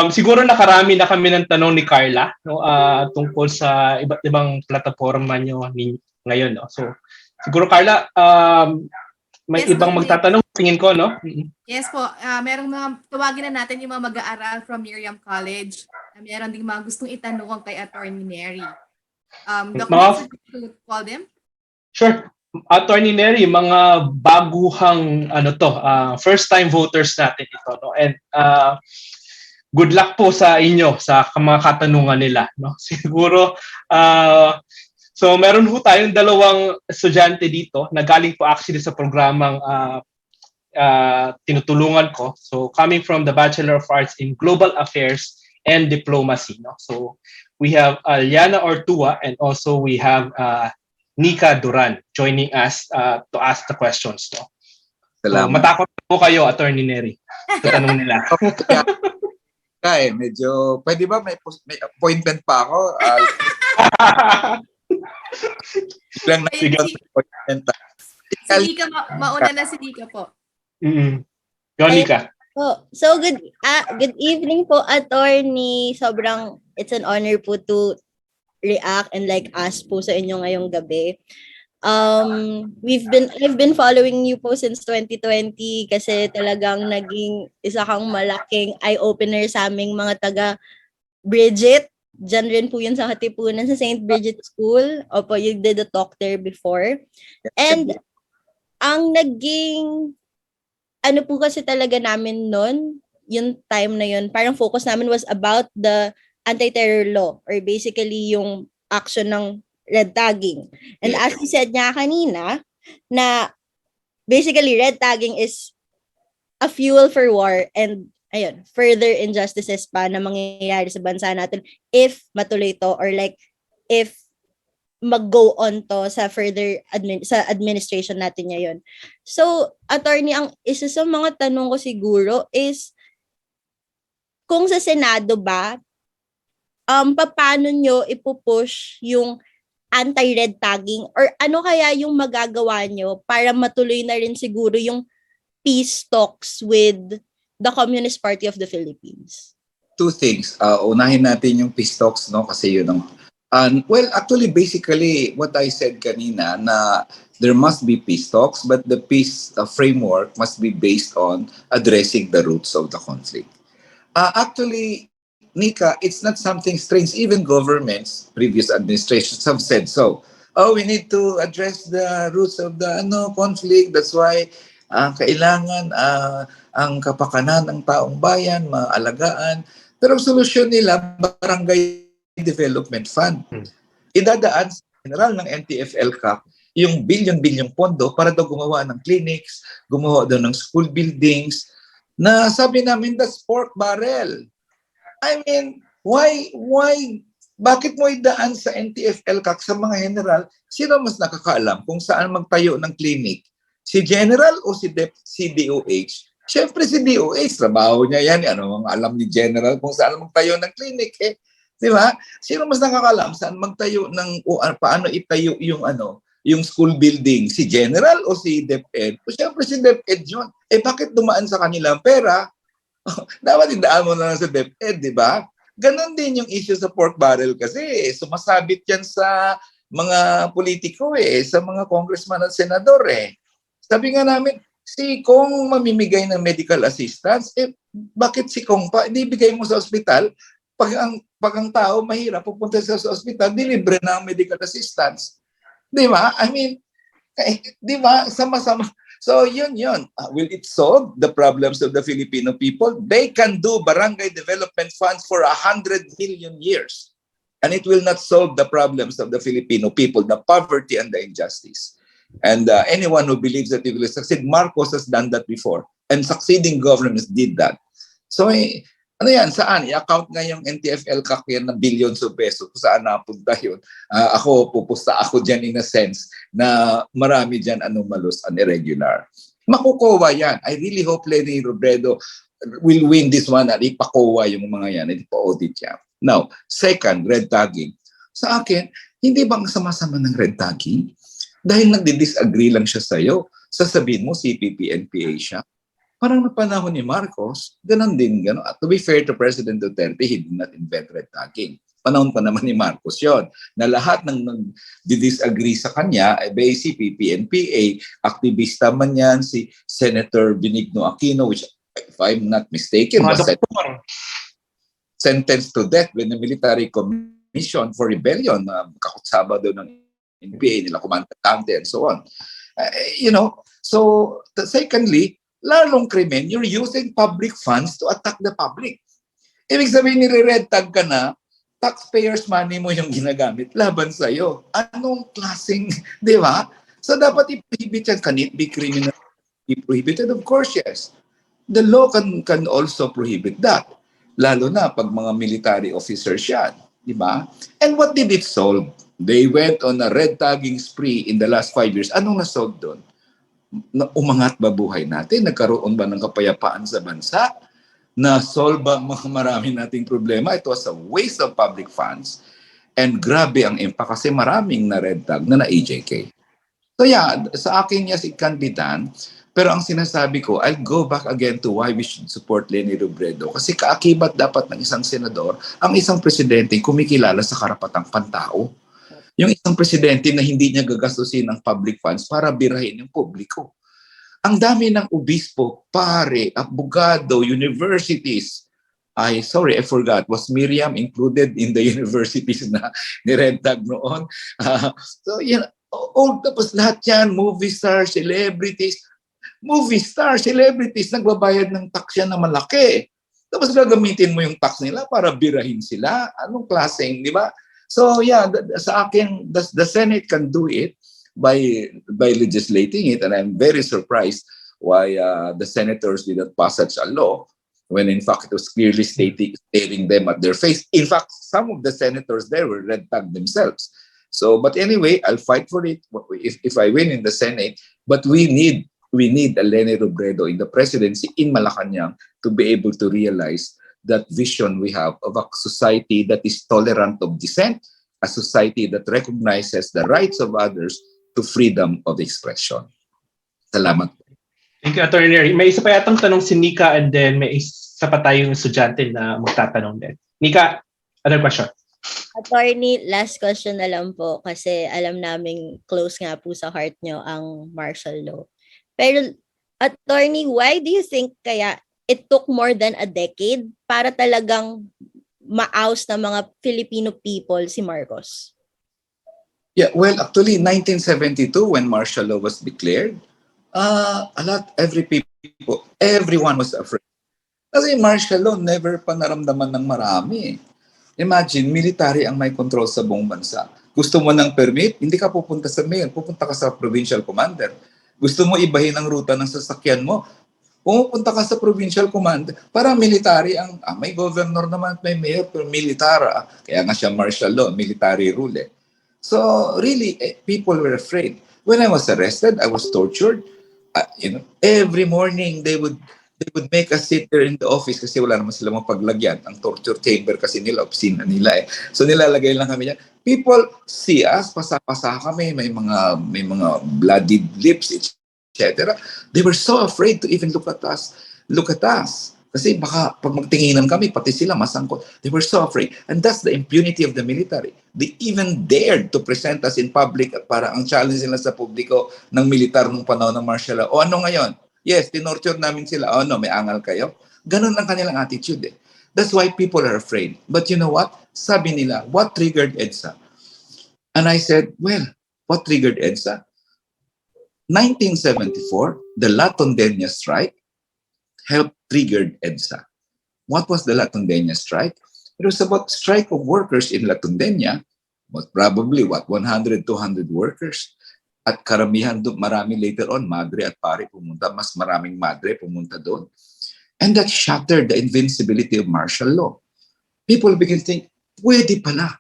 Siguro nakarami na kami ng tanong ni Carla no, tungkol sa iba't ibang plataforma nyo ngayon. No? So, siguro Carla, may Yes, ibang magtatanong, tingin ko, no? Yes po, merong mga, tawagin na natin yung mga mag-aaral from Miriam College. Meron ding mga gustong itanong kay Attorney Nery. Doc, would you like to call them? Sure. Attorney Nery, mga baguhang first time voters natin ito, no? And good luck po sa inyo sa mga katanungan nila, no? Siguro so meron po tayong dalawang estudyante dito na galing po actually sa programang tinutulungan ko. So coming from the Bachelor of Arts in Global Affairs and Diplomacy, no? So we have Liana Ortua and also we have Nika Duran joining us to ask the questions. No? So, matakot po kayo, Attorney Nery, sa tanong nila. Medyo, pwede ba may appointment pa ako? Lang na appointment. Si Nika, mauna na si Nika po. Go, Nika. So good evening po, Attorney. Sobrang it's an honor po to react and like ask po sa inyo ngayong gabi. I've been following you po since 2020 kasi talagang naging isa kang malaking eye-opener sa aming mga taga Bridget. Diyan rin po yun sa Katipunan sa St. Bridget School. Opo, you did a talk there before. And ang naging ano po kasi talaga namin noon, yung time na yun, parang focus namin was about the anti-terror law or basically yung action ng red tagging. And as you said niya kanina, na basically red tagging is a fuel for war and further injustices pa na mangyayari sa bansa natin if matuloy to or like if mag-go on to sa further sa administration natin ngayon. So, Attorney, ang isa sa mga tanong ko siguro is kung sa Senado ba paano nyo ipupush yung anti-red tagging or ano kaya yung magagawa nyo para matuloy na rin siguro yung peace talks with the Communist Party of the Philippines? Two things. Unahin natin yung peace talks, no? Kasi yun ang... well, actually, basically, what I said kanina na there must be peace talks, but the peace framework must be based on addressing the roots of the conflict. Actually, Nika, it's not something strange. Even governments, previous administrations have said so. Oh, we need to address the roots of the conflict. That's why kailangan ang kapakanan ng taong bayan, maalagaan. Pero ang solusyon nila, Barangay Development Fund. Idadaan sa general ng NTF-LCAC yung bilyon-bilyong pondo para daw gumawa ng clinics, gumawa daw ng school buildings, na sabi namin, that's pork barrel. I mean, why, bakit mo idaan sa NTF-LCAC sa mga general? Sino mas nakakaalam kung saan magtayo ng clinic? Si general o si DOH? Siyempre si DOH, trabaho niya yan. Ano ang alam ni general kung saan magtayo ng clinic? Di ba? Sino mas nakakaalam saan magtayo ng, paano itayo yung school building? Si general o si DepEd? O siyempre si DepEd yun. Bakit dumaan sa kanila ang pera? Dapat indaan mo na lang sa DepEd, di ba? Ganon din yung issue sa pork barrel kasi sumasabit yan sa mga politiko sa mga congressman at senador Sabi nga namin, si Kong mamimigay ng medical assistance, bakit si Kong pa? Hindi bigay mo sa ospital. Pag ang tao mahirap, pupunta sa ospital, dilibre na ang medical assistance. Di ba? I mean, di ba? Sama-sama. So yun. Will it solve the problems of the Filipino people? They can do barangay development funds for 100 million years. And it will not solve the problems of the Filipino people, the poverty and the injustice. And anyone who believes that it will succeed, Marcos has done that before. And succeeding governments did that. So Ano yan? Saan? I-account nga yung NTFL CAC yan ng billions of pesos. Kung saan napunta yun? Ako, pupusta ako dyan in a sense na marami dyan anomalous and irregular. Makukuha yan. I really hope Lenny Robredo will win this one at ipakuha yung mga yan at ipa-audit yan. Now, second, red tagging. Sa akin, hindi bang sama-sama ng red tagging? Dahil nagdi-disagree lang siya sa'yo, sasabihin mo CPP, NPA siya. Parang na panahon ni Marcos, ganun din. Ganun. To be fair to President Duterte, he did not invent red tagging. Panahon pa naman ni Marcos yon na lahat ng nag-disagree sa kanya, si PNPA, aktivista man yan, si Senator Benigno Aquino, which if I'm not mistaken, was sentenced to death with the military commission for rebellion, kakutsaba doon ng NPA, nila kumandante and so on. So secondly, lalong krimen, you're using public funds to attack the public. Ibig sabihin, nire-red tag ka na, taxpayers' money mo yung ginagamit laban sa'yo. Anong klaseng, di ba? So dapat i-prohibit yan. Can it be criminal? Be prohibited? Of course, yes. The law can also prohibit that. Lalo na pag mga military officers yan. Di ba? And what did it solve? They went on a red tagging spree in the last 5 years. Anong nasolve doon? Umangat ba buhay natin? Nagkaroon ba ng kapayapaan sa bansa? Na-solve ba mga marami nating problema? It was a waste of public funds. And grabe ang impact kasi maraming na red tag na na-AJK. So yeah, sa akin, yes, it can be done. Pero ang sinasabi ko, I'll go back again to why we should support Lenny Robredo. Kasi kaakibat dapat ng isang senador, ang isang presidente kumikilala sa karapatang pantao. Yung isang presidente na hindi niya gagastusin ng public funds para birahin yung publiko. Ang dami ng obispo, pare, abogado, universities. I forgot. Was Miriam included in the universities na ni-red tag noon? So, yan. Tapos lahat yan, movie stars, celebrities. Movie stars, celebrities, nagbabayad ng tax yan na malaki. Tapos gagamitin mo yung tax nila para birahin sila. Anong klaseng, di ba? So yeah, sa akin, the Senate can do it by legislating it, and I'm very surprised why the senators did not pass such a law when in fact it was clearly stating them at their face. In fact, some of the senators there were red tagged themselves. So, but anyway, I'll fight for it if I win in the Senate. But we need a Lenny Robredo in the presidency in Malacanang to be able to realize that vision we have of a society that is tolerant of dissent, a society that recognizes the rights of others to freedom of expression. Salamat. Thank you, Attorney Nery. May isa pa yatang tanong si Nika and then may isa pa tayong estudyante na magtatanong din. Nika, other question? Attorney, last question na lang po kasi alam naming close nga po sa heart nyo ang martial law. Pero, Attorney, why do you think kaya it took more than a decade para talagang ma-oust ng mga Filipino people si Marcos? Yeah, well, actually, 1972, when martial law was declared, everyone was afraid. Kasi martial law never pa naramdaman ng marami. Imagine, military ang may control sa buong bansa. Gusto mo ng permit, hindi ka pupunta sa mayor, pupunta ka sa provincial commander. Gusto mo ibahin ang ruta ng sasakyan mo, pumunta ka sa provincial command para military ang may governor naman at may mayor pero militar kaya nga siya martial law, military rule. So really people were afraid. When I was arrested, I was tortured. Every morning they would make us sit there in the office kasi wala naman sila mapaglagyan. Ang torture chamber kasi nila, opisina nila. So nilalagay lang kami diyan. People see us, pasa-pasa kami, may mga bloodied lips, etc. They were so afraid to even look at us. Kasi baka pag magtinginan kami, pati sila masangkot. They were so afraid. And that's the impunity of the military. They even dared to present us in public at para ang challenge nila sa publiko ng militar nung panahon ng martial law. O ano ngayon? Yes, tinorture namin sila. O no, may angal kayo? Ganun ang kanilang attitude. That's why people are afraid. But you know what? Sabi nila, what triggered EDSA? And I said, well, what triggered EDSA? 1974, the La Tondena strike helped triggered EDSA. What was the La Tondena strike? It was about strike of workers in La Tondena, but probably 100, 200 workers. At karamihan doon, marami later on, madre at pare pumunta, mas maraming madre pumunta doon. And that shattered the invincibility of martial law. People begin to think, pwede pala.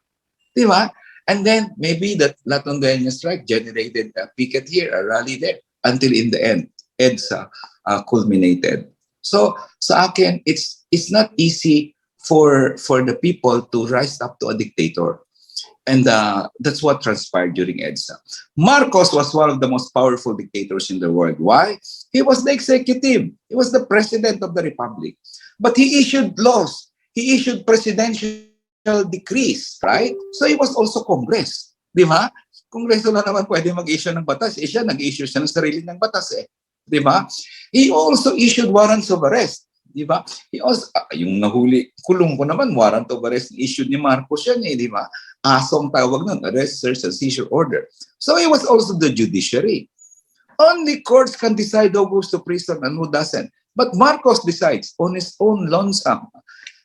Di ba? And then maybe that Latondenya strike generated a picket here, a rally there, until in the end, EDSA culminated. So sa akin, it's not easy for the people to rise up to a dictator. And that's what transpired during EDSA. Marcos was one of the most powerful dictators in the world. Why? He was the executive. He was the president of the republic. But he issued laws. He issued presidential decrees, right? So he was also Congress. Di ba? Kongreso na naman pwede mag-issue ng batas. Siya, nag-issue siya ng sarili ng batas eh. Di ba? He also issued warrants of arrest. Di ba? He also, yung nahuli, kulong ko naman, warrant of arrest issued ni Marcos yan eh, di ba? Asong tawag nun, arrest, search, and seizure order. So he was also the judiciary. Only courts can decide who goes to prison and who doesn't. But Marcos decides on his own lonesome.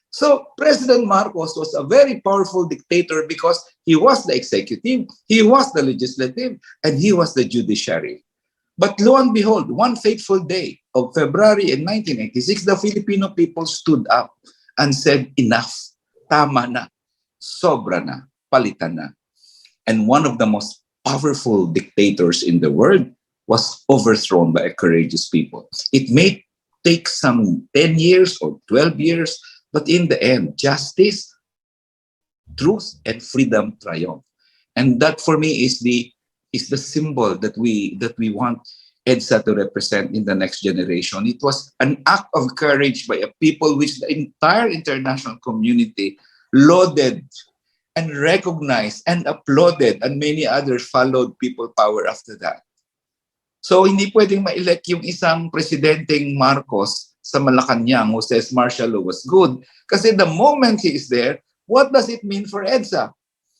So President Marcos was a very powerful dictator because he was the executive, he was the legislative, and he was the judiciary. But lo and behold, one fateful day of February in 1986, the Filipino people stood up and said, enough, tama na, sobra na, palitan na. And one of the most powerful dictators in the world was overthrown by a courageous people. It may take some 10 years or 12 years, but in the end, justice, truth, and freedom triumph. And that for me is the symbol that we want EDSA to represent in the next generation. It was an act of courage by a people which the entire international community lauded and recognized and applauded, and many others followed people power after that. So hindi pwedeng ma-elect yung isang presidenteng Marcos sa Malacanang who says martial law was good. Kasi the moment he is there, what does it mean for EDSA?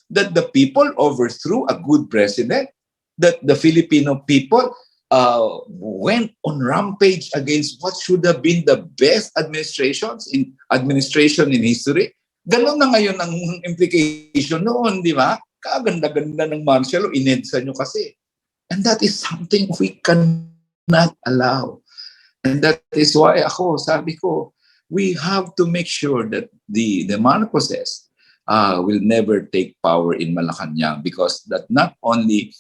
That the people overthrew a good president? That the Filipino people went on rampage against what should have been the best administration in history? Ganun na ngayon ang implication noon, di ba? Kaganda-ganda ng martial law, inedsa nyo kasi. And that is something we cannot allow. And that is why sabi ko, we have to make sure that the Marcoses will never take power in Malacanang, because that not only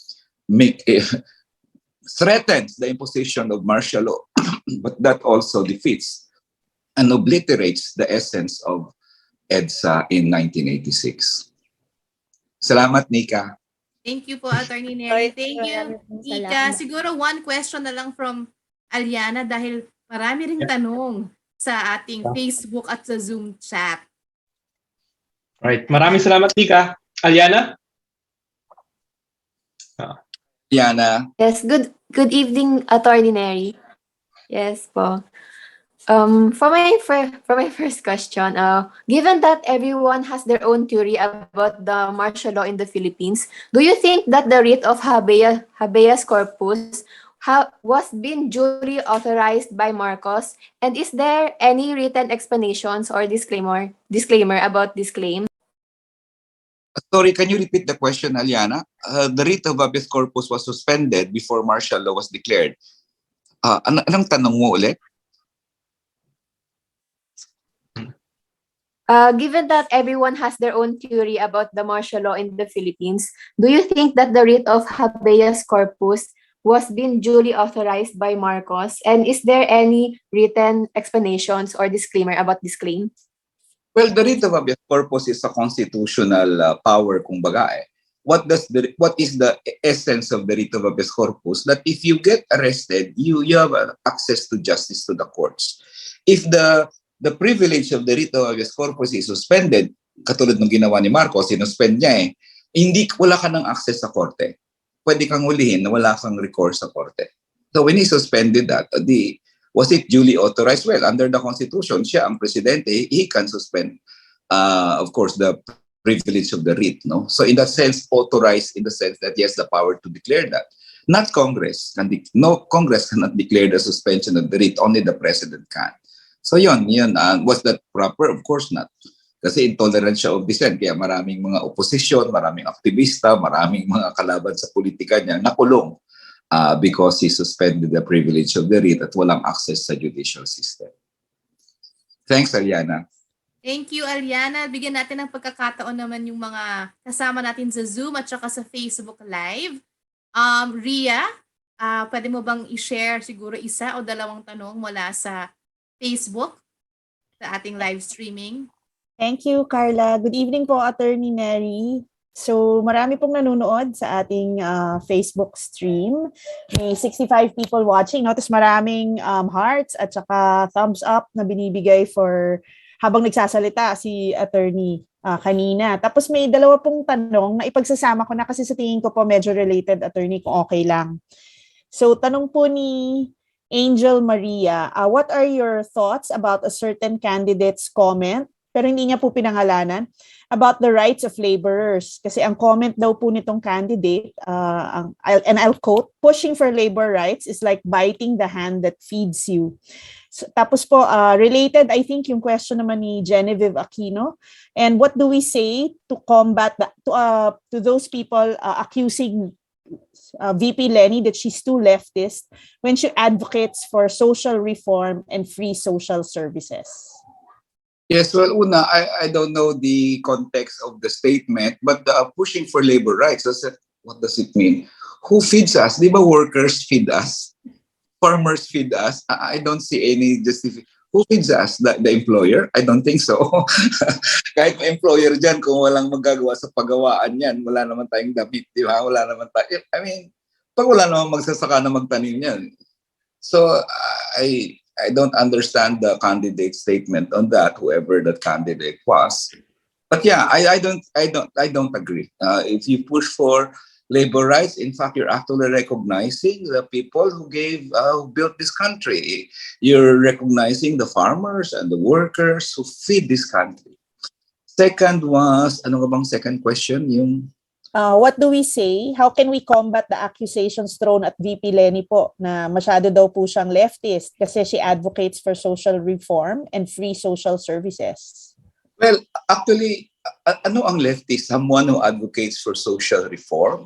threatens the imposition of martial law, but that also defeats and obliterates the essence of EDSA in 1986. Salamat, Nika. Thank you po, Attorney Neri. Thank you, Ika. Siguro one question na lang from Aliana dahil marami ring tanong sa ating Facebook at sa Zoom chat. Right. Maraming salamat, Ika. Aliana? Aliana. Yes, good evening, Attorney Neri. Yes po. For my first question, given that everyone has their own theory about the martial law in the Philippines, do you think that the writ of habeas corpus was been duly authorized by Marcos? And is there any written explanations or disclaimer about this claim? Sorry, can you repeat the question, Aliana? The writ of habeas corpus was suspended before martial law was declared. Anong tanong mo ulit? Given that everyone has their own theory about the martial law in the Philippines, do you think that the writ of habeas corpus was been duly authorized by Marcos? And is there any written explanations or disclaimer about this claim? Well, the writ of habeas corpus is a constitutional power, kumbaga eh. What is the essence of the writ of habeas corpus? That if you get arrested, you have access to justice to the courts. If the privilege of the writ of habeas corpus is suspended, katulad ng ginawa ni Marcos, sinuspend niya wala ka ng access sa korte. Pwede kang hulihin na wala kang recourse sa korte. So when he suspended that, was it duly authorized? Well, under the Constitution, siya ang presidente, he can suspend, of course, the privilege of the writ. No? So in that sense, authorized in the sense that he has the power to declare that. Not Congress. No, Congress cannot declare the suspension of the writ. Only the president can. So yun. Was that proper? Of course not. Kasi intolerant siya of dissent. Kaya maraming mga opposition, maraming aktivista, maraming mga kalaban sa politika niya nakulong because he suspended the privilege of the writ at walang access sa judicial system. Thanks, Ariana. Thank you, Aliana. Bigyan natin ng pagkakataon naman yung mga kasama natin sa Zoom at saka sa Facebook Live. Ria, pwede mo bang i-share siguro isa o dalawang tanong mula sa Facebook sa ating live streaming? Thank you, Carla. Good evening po, Attorney Neri. So, marami pong nanonood sa ating Facebook stream. May 65 people watching. No? Tapos maraming hearts at saka thumbs up na binibigay for habang nagsasalita si Attorney kanina. Tapos may dalawa pong tanong na ipagsasama ko na kasi sa tingin ko po medyo related, Attorney, kung okay lang. So, tanong po ni Angel Maria, what are your thoughts about a certain candidate's comment, pero hindi niya po pinangalanan, about the rights of laborers? Kasi ang comment daw po nitong candidate, and I'll quote, pushing for labor rights is like biting the hand that feeds you. So, tapos po, related, I think, yung question naman ni Genevieve Aquino. And what do we say to combat that, to those people accusing VP Lenny that she's too leftist when she advocates for social reform and free social services? Yes, well, una, I don't know the context of the statement, but pushing for labor rights, what does it mean? Who feeds us? Di ba workers feed us? Farmers feed us? I don't see any justification. Who feeds us? The employer? I don't think so. Kahit may employer dyan, kung walang magagawa sa paggawaan yan, wala naman tayong damit, di ba? Wala naman tayo. I mean, pag wala naman magsasaka na magtanim yan. So, I don't understand the candidate's statement on that, whoever that candidate was. But yeah, I don't agree. If you push for labor rights, in fact, you're actually recognizing the people who built this country. You're recognizing the farmers and the workers who feed this country. Second was, ano nga bang second question? Yung what do we say? How can we combat the accusations thrown at VP Lenny po na masyado daw po siyang leftist kasi she advocates for social reform and free social services? Well, actually, ano ang leftist? Someone who advocates for social reform?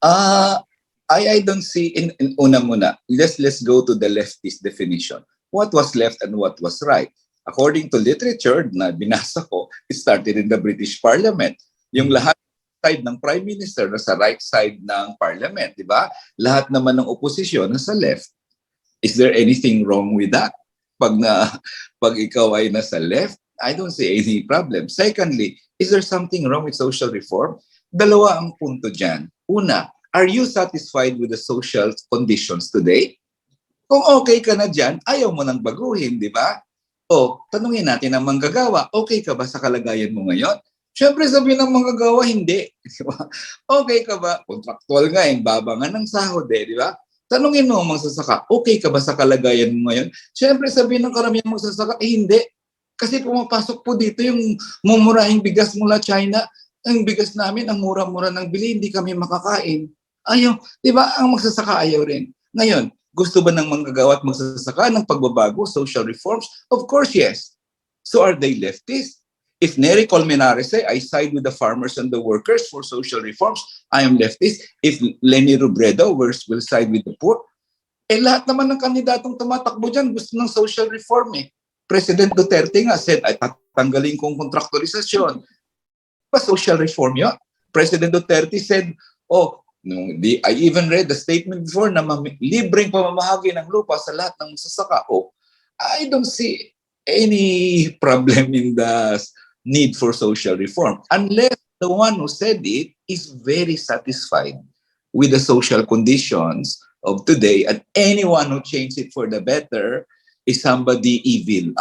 I don't see in una muna. Let's go to the leftist definition. What was left and what was right? According to literature na binasa ko, it started in the British Parliament. Yung lahat side ng Prime Minister nasa right side ng Parliament, di ba? Lahat naman ng oposisyon nasa left. Is there anything wrong with that? Pag ikaw ay nasa left, I don't see any problem. Secondly, is there something wrong with social reform? Dalawa ang punto dyan. Una, are you satisfied with the social conditions today? Kung okay ka na dyan, ayaw mo nang baguhin, di ba? O, tanungin natin ang manggagawa, okay ka ba sa kalagayan mo ngayon? Siyempre sabihin ng manggagawa, hindi. Di ba? Okay ka ba? Contractual nga, baba nga ng sahod, di ba? Tanungin mo ang magsasaka, okay ka ba sa kalagayan mo ngayon? Siyempre sabihin ng karamihan magsasaka, hindi. Kasi pumapasok po dito yung mumurahing bigas mula China. Ang bigas namin, ang mura-mura ng bili, hindi kami makakain. Ayaw, di ba? Ang magsasaka ayaw rin. Ngayon, gusto ba ng manggagawa at magsasaka ng pagbabago, social reforms? Of course, yes. So are they leftist? If Nery Colmenares say, I side with the farmers and the workers for social reforms, I am leftist. If Lenny Robredo will side with the poor, lahat naman ng kandidatong tumatakbo dyan gusto ng social reform President Duterte nga said, ay tatanggalin kong kontraktualisasyon. Social reform yun. President Duterte said, I even read the statement before na libreng pamamahagi ng lupa sa lahat ng sasaka. I don't see any problem in the need for social reform unless the one who said it is very satisfied with the social conditions of today, and anyone who changed it for the better is somebody evil.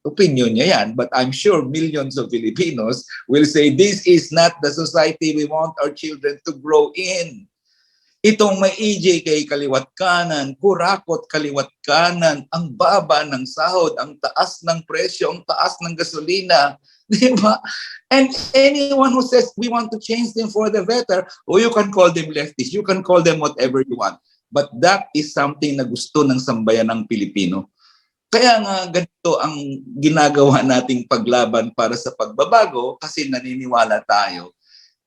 Opinion niya yan, but I'm sure millions of Filipinos will say, this is not the society we want our children to grow in. Itong may EJK kaliwat kanan, kurakot kaliwat kanan, ang baba ng sahod, ang taas ng presyo, ang taas ng gasolina. Di ba? And anyone who says we want to change them for the better, you can call them leftists, you can call them whatever you want. But that is something na gusto ng sambayan ng Pilipino. Kaya nga ganito ang ginagawa nating paglaban para sa pagbabago kasi naniniwala tayo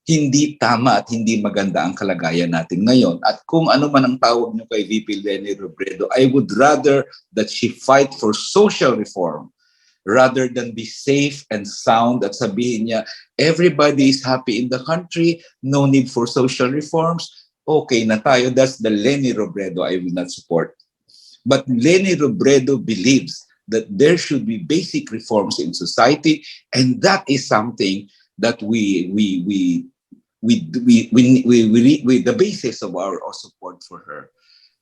hindi tama at hindi maganda ang kalagayan natin ngayon. At kung ano man ang tawag nyo kay VP Lenny Robredo, I would rather that she fight for social reform rather than be safe and sound at sabihin niya, everybody is happy in the country, no need for social reforms, okay na tayo. That's the Leni Robredo I will not support. But Leni Robredo believes that there should be basic reforms in society, and that is something that the basis of our support for her.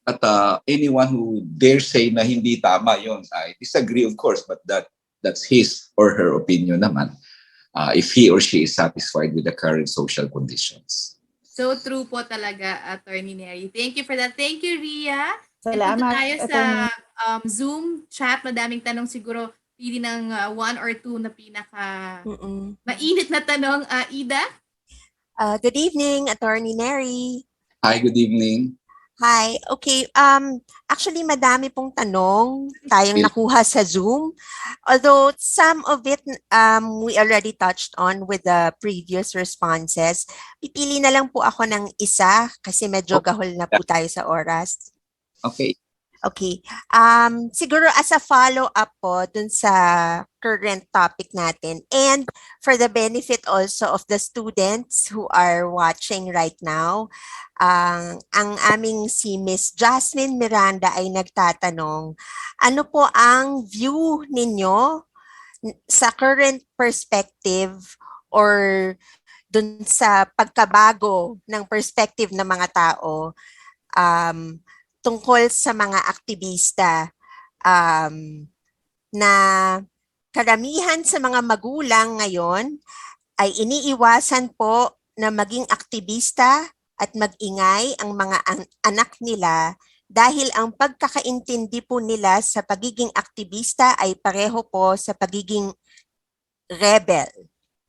At anyone who dare say na hindi tama yon, I disagree, of course, but that's his or her opinion naman. If he or she is satisfied with the current social conditions. So true po talaga, Attorney Neri. Thank you for that. Thank you, Ria. And punta Salamat, tayo sa Attorney. Zoom chat. Madaming tanong siguro. Pili ng one or two na pinaka mainit na tanong. Ida? Good evening, Attorney Neri. Hi, good evening. Hi. Okay, actually madami pong tanong tayong nakuha sa Zoom. Although some of it we already touched on with the previous responses. Pipili na lang po ako ng isa kasi medyo gahol na po tayo sa oras. Okay. Okay. Siguro as a follow-up po dun sa current topic natin and for the benefit also of the students who are watching right now, ang aming si Miss Jasmine Miranda ay nagtatanong, ano po ang view ninyo sa current perspective or dun sa pagkabago ng perspective ng mga tao tungkol sa mga aktivista na karamihan sa mga magulang ngayon ay iniiwasan po na maging aktivista at mag-ingay ang mga anak nila dahil ang pagkakaintindi po nila sa pagiging aktivista ay pareho po sa pagiging rebel.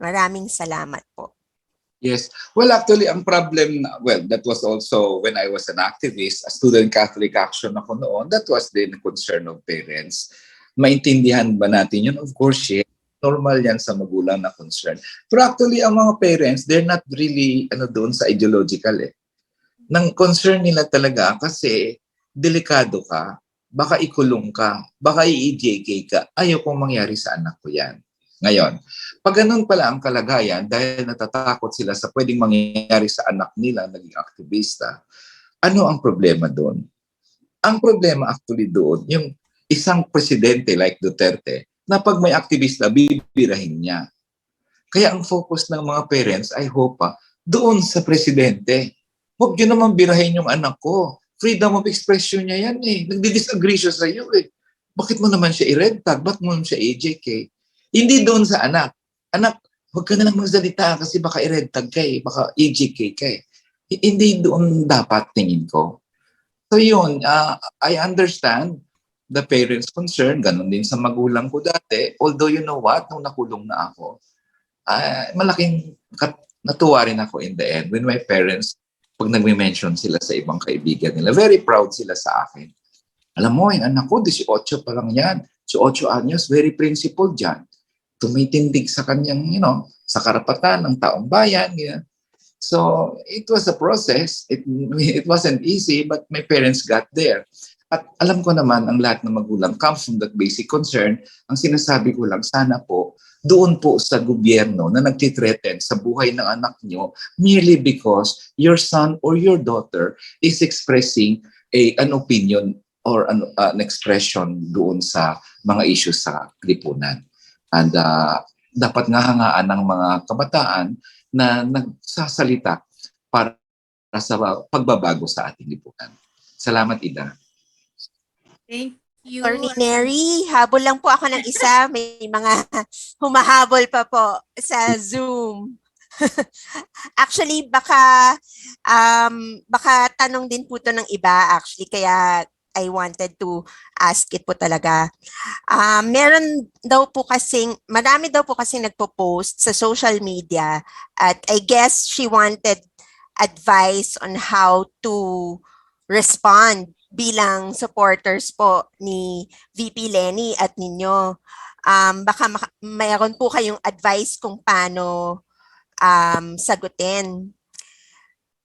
Maraming salamat po. Yes. Well, actually, ang problem, that was also when I was an activist, a student Catholic Action ako noon, that was the concern of parents. Maintindihan ba natin yun? Of course, yeah. Normal yan sa magulang na concern. Pero actually, ang mga parents, they're not really doon sa ideological eh. Nang concern nila talaga kasi delikado ka, baka ikulong ka, baka i-EJK ka, ayaw kong mangyari sa anak ko yan. Ngayon, pag ganun pala ang kalagayan, dahil natatakot sila sa pwedeng mangyari sa anak nila, naging aktivista, ano ang problema doon? Ang problema actually doon, yung isang presidente like Duterte, na pag may aktivista, bibirahin niya. Kaya ang focus ng mga parents, I hope, doon sa presidente. Huwag niyo naman birahin yung anak ko. Freedom of expression niya yan eh. Nagdi-disagree siya sa iyo eh. Bakit mo naman siya i-red tag? Bakit mo naman siya i-JK? Hindi doon sa anak. Anak, huwag ka na lang magsalita kasi baka i-red tag ka eh. Baka i-JK ka eh. Hindi doon dapat tingin ko. So yun, I understand the parents' concern. Ganon din sa magulang ko dati. Although you know what, nung nakulong na ako, malaking natuwa rin ako in the end when my parents, pag nagme-mention sila sa ibang kaibigan nila, very proud sila sa akin. Alam mo, yung anak ko, 18 pa lang yan. 18 anyos, very principled dyan. Tumitindig sa kanyang, sa karapatan ng taong bayan. Yeah. So, it was a process. It wasn't easy, but my parents got there. At alam ko naman, ang lahat ng magulang comes from that basic concern. Ang sinasabi ko lang, sana po, doon po sa gobyerno na nagtitreten sa buhay ng anak nyo merely because your son or your daughter is expressing an opinion or an expression doon sa mga issues sa lipunan. And dapat nga hangaan ng mga kabataan na nagsasalita para sa pagbabago sa ating lipunan. Salamat, Ida. Thank you. Attorney Neri, habol lang po ako ng isa. May mga humahabol pa po sa Zoom. Actually, baka tanong din po to ng iba actually. Kaya I wanted to ask it po talaga. Marami daw po kasing nagpo-post sa social media at I guess she wanted advice on how to respond bilang supporters po ni VP Leni at ninyo. Baka mayroon po kayong advice kung paano sagutin.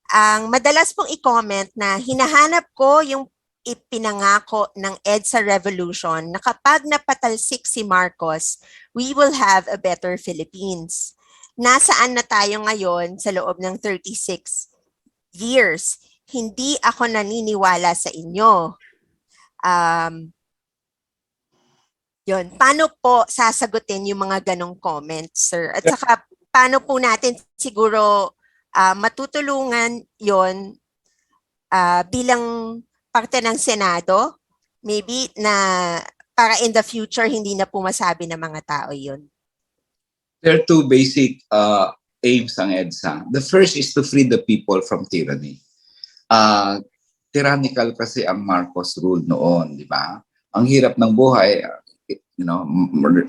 Ang madalas pong i-comment na hinahanap ko yung ipinangako ng EDSA Revolution na kapag napatalsik si Marcos, we will have a better Philippines. Nasaan na tayo ngayon sa loob ng 36 years? Hindi ako naniniwala sa inyo. Yun. Paano po sasagutin yung mga ganong comments, sir? At saka, paano po natin siguro matutulungan yon bilang parte ng Senado? Maybe na para in the future, hindi na po masabi ng mga tao yun. There are two basic aims ng EDSA. The first is to free the people from tyranny. Tyrannical kasi ang Marcos rule noon, di ba? Ang hirap ng buhay,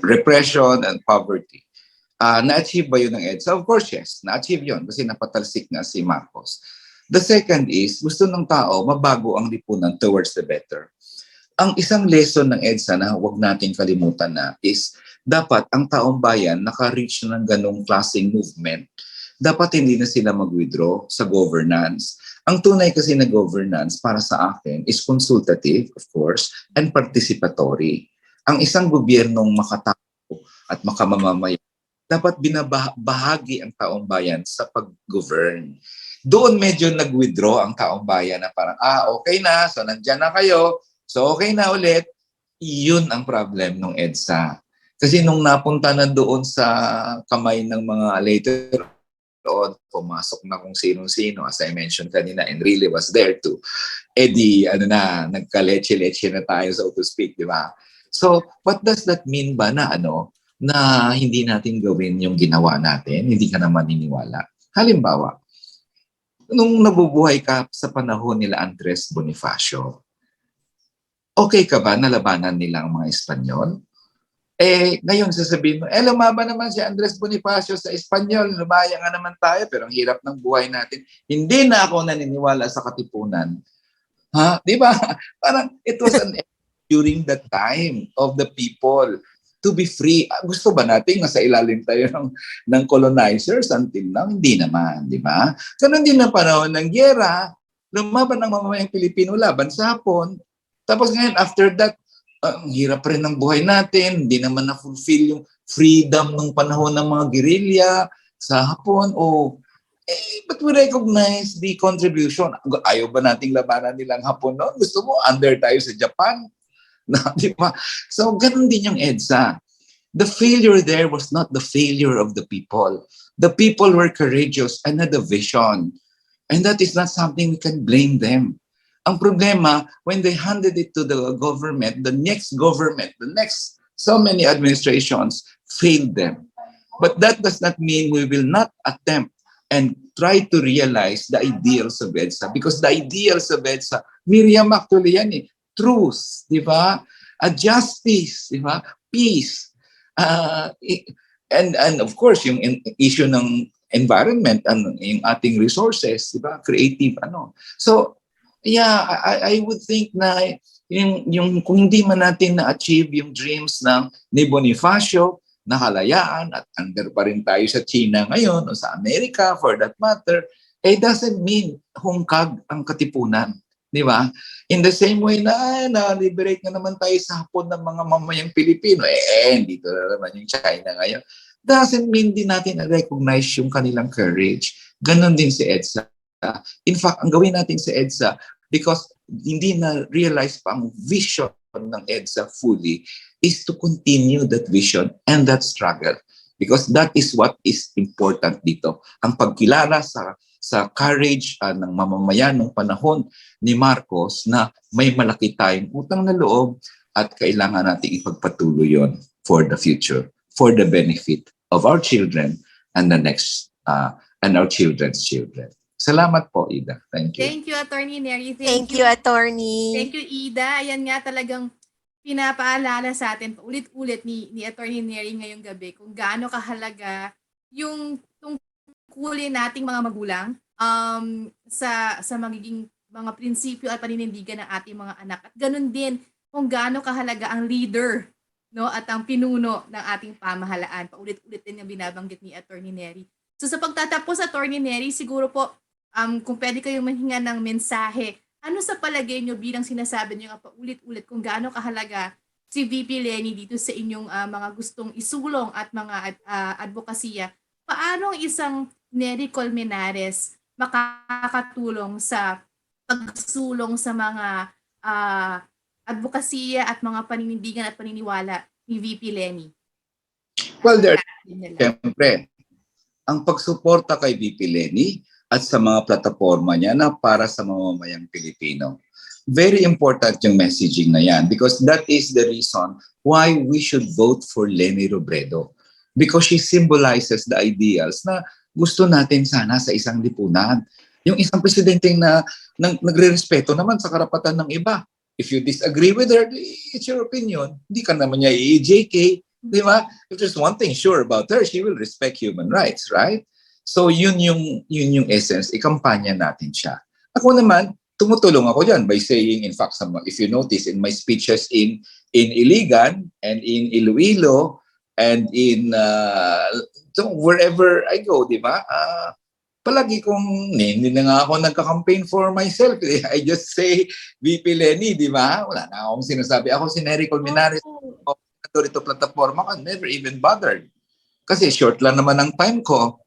repression and poverty. Na-achieve ba yun ng EDSA? Of course, yes. Na-achieve yun kasi napatalsik nga si Marcos. The second is, gusto ng tao mabago ang lipunan towards the better. Ang isang lesson ng EDSA na huwag nating kalimutan na is dapat ang taong bayan naka-reach ng ganong klaseng movement, dapat hindi na sila mag-withdraw sa governance. Ang tunay kasi na governance para sa akin is consultative, of course, and participatory. Ang isang gobyernong makatao at makamamamayan, dapat binabahagi ang taong bayan sa pag-govern. Doon medyo nag-withdraw ang taong bayan na parang, okay na, so nandyan na kayo, so okay na ulit. Yun ang problem ng EDSA. Kasi nung napunta na doon sa kamay ng mga later on, pumasok na kung sino-sino, as I mentioned kanina, and really was there too. Nagka-leche-leche na tayo, so to speak, di ba? So, what does that mean ba na na hindi natin gawin yung ginawa natin, hindi ka na maniniwala? Halimbawa, nung nabubuhay ka sa panahon nila Andres Bonifacio, okay ka ba na labanan nila ang mga Espanyol? Ngayon sasabihin mo, lumaban naman si Andres Bonifacio sa Espanyol, lumaya nga naman tayo, pero ang hirap ng buhay natin. Hindi na ako naniniwala sa katipunan. Ha? Di ba? Parang it was during the time of the people to be free. Gusto ba natin nasa ilalim tayo ng colonizers until now? Hindi naman, di ba? Ganun din na panahon ng gyera, lumaban ng mamamayang Pilipino laban sa Hapon. Tapos ngayon, after that, ang hirap rin ng buhay natin, hindi naman na-fulfill yung freedom ng panahon ng mga guerrilla sa Hapon. But we recognize the contribution. Ayaw ba nating labanan nilang Hapon noon? Gusto mo, under tayo sa Japan? Di ba? So, ganun din yung EDSA. The failure there was not the failure of the people. The people were courageous and had a vision. And that is not something we can blame them. Ang problema, when they handed it to the government, the next so many administrations failed them. But that does not mean we will not attempt and try to realize the ideals of EDSA. Because the ideals of EDSA, Miriam actually yan truth, di ba? Justice, di ba? Peace. And of course, yung issue ng environment, yung ating resources, di ba? Creative, So, yeah, I would think na yung kung hindi man natin na-achieve yung dreams ni Bonifacio na kalayaan at under pa rin tayo sa China ngayon o sa Amerika for that matter, doesn't mean hungkag ang katipunan. Di ba? In the same way na-liberate na naman tayo sa Hapon ng mga mamayang Pilipino, dito na naman yung China ngayon. Doesn't mean din natin na-recognize yung kanilang courage. Ganon din si EDSA. In fact, ang gawin natin sa EDSA, because hindi na-realize pa ang vision ng EDSA fully, is to continue that vision and that struggle. Because that is what is important dito. Ang pagkilala sa courage ng mamamayan ng panahon ni Marcos na may malaki tayong utang na loob at kailangan natin ipagpatuloy yon for the future, for the benefit of our children and and our children's children. Salamat po, Ida. Thank you. Thank you, Attorney Neri. Thank you, Attorney. Thank you, Ida. Ayan nga talagang pinapaalala sa atin ulit-ulit ni Attorney Neri ngayong gabi kung gaano kahalaga yung tungkulin nating mga magulang sa magiging mga prinsipyo at paninindigan ng ating mga anak. At ganun din kung gaano kahalaga ang leader, no, at ang pinuno ng ating pamahalaan. Paulit-ulit din yung binabanggit ni Attorney Neri. So sa pagtatapos, Attorney Neri, siguro po kung pwede kayong mahinga ng mensahe Ano sa palagay nyo bilang sinasabi nyo nga paulit-ulit kung gaano kahalaga si VP Lenny dito sa inyong mga gustong isulong at mga advokasya? Paano ang isang Neri Colmenares makakatulong sa pagsulong sa mga advokasya at mga paninindigan at paniniwala ni VP Lenny? Well, siyempre, ang pagsuporta kay VP Lenny at sa mga plataforma niya na para sa mamamayang Pilipino. Very important yung messaging na yan because that is the reason why we should vote for Lenny Robredo. Because she symbolizes the ideals na gusto natin sana sa isang lipunan. Yung isang presidente na nagre-respeto naman sa karapatan ng iba. If you disagree with her, it's your opinion. Hindi ka naman niya i-JK. Di ba? If there's one thing sure about her, she will respect human rights, right? So yun yung essence, ikampanya natin siya. Ako naman, tumutulong ako dyan by saying, in fact, if you notice in my speeches in Iligan and in Iloilo and in wherever I go, di ba? Palagi kong, hindi na nga ako nagka-campaign for myself. I just say, VP Lenny, di ba? Wala na akong sinasabi. Ako si Neri Colmenares, ito plataforma ko, never even bothered. Kasi short lang naman ang time ko.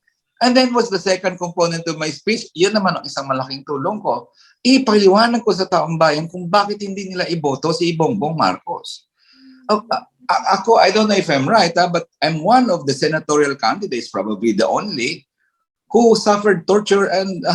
And then was the second component of my speech, yun naman ang isang malaking tulong ko. Ipaliwanag ko sa taong bayan kung bakit hindi nila iboto si Bongbong Marcos. Ako, I don't know if I'm right, but I'm one of the senatorial candidates, probably the only, who suffered torture and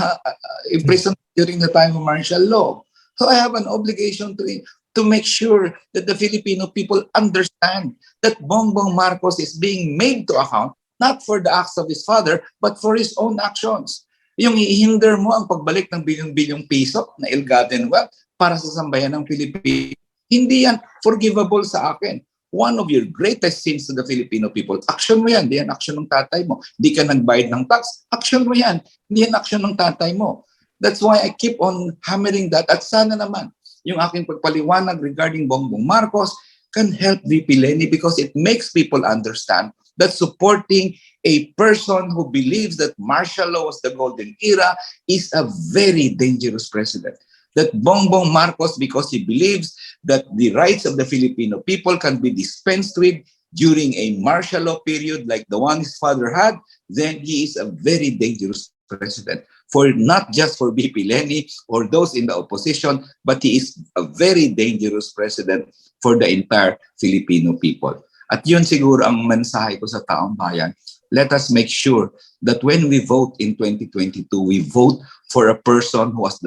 imprisonment during the time of martial law. So I have an obligation to make sure that the Filipino people understand that Bongbong Marcos is being made to account not for the acts of his father, but for his own actions. Yung ihinder mo ang pagbalik ng bilyong-bilyong piso na ill-gotten wealth para sa sambayan ng Pilipino, hindi yan forgivable sa akin. One of your greatest sins to the Filipino people, action mo yan, hindi yan action ng tatay mo. Hindi ka nagbayad ng tax, action mo yan, hindi yan action ng tatay mo. That's why I keep on hammering that. At sana naman, yung aking pagpaliwanag regarding Bongbong Marcos can help VP Lenny because it makes people understand that supporting a person who believes that martial law was the golden era is a very dangerous precedent. That Bongbong Marcos, because he believes that the rights of the Filipino people can be dispensed with during a martial law period like the one his father had, then he is a very dangerous president. For not just for VP Lenny or those in the opposition, but he is a very dangerous president for the entire Filipino people. At yun siguro ang mensahe ko sa taong bayan. Let us make sure that when we vote in 2022, we vote for a person who has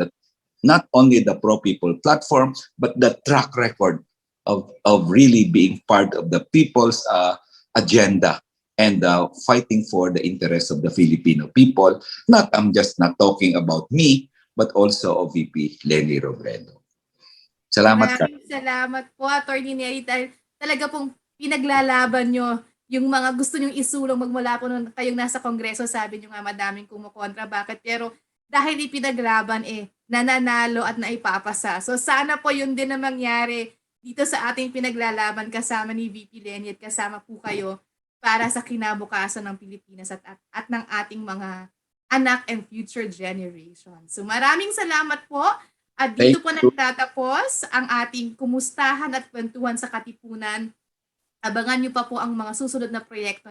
not only the pro-people platform, but the track record of really being part of the people's agenda and fighting for the interests of the Filipino people. I'm just not talking about me, but also of VP Lenny Robredo. Salamat ka. Maraming salamat po, Atty. Neri. Talaga pong pinaglalaban nyo yung mga gusto nyong isulong magmula po nung kayong nasa Kongreso. Sabi nyo nga madaming kumukontra. Bakit? Pero dahil ipinaglaban nananalo at naipapasa. So sana po yun din na mangyari dito sa ating pinaglalaban kasama ni VP Lenny at kasama po kayo para sa kinabukasan ng Pilipinas at ng ating mga anak and future generations. So maraming salamat po. At dito po nagtatapos ang ating kumustahan at kwentuhan sa Katipunan. Abangan nyo pa po ang mga susunod na proyekto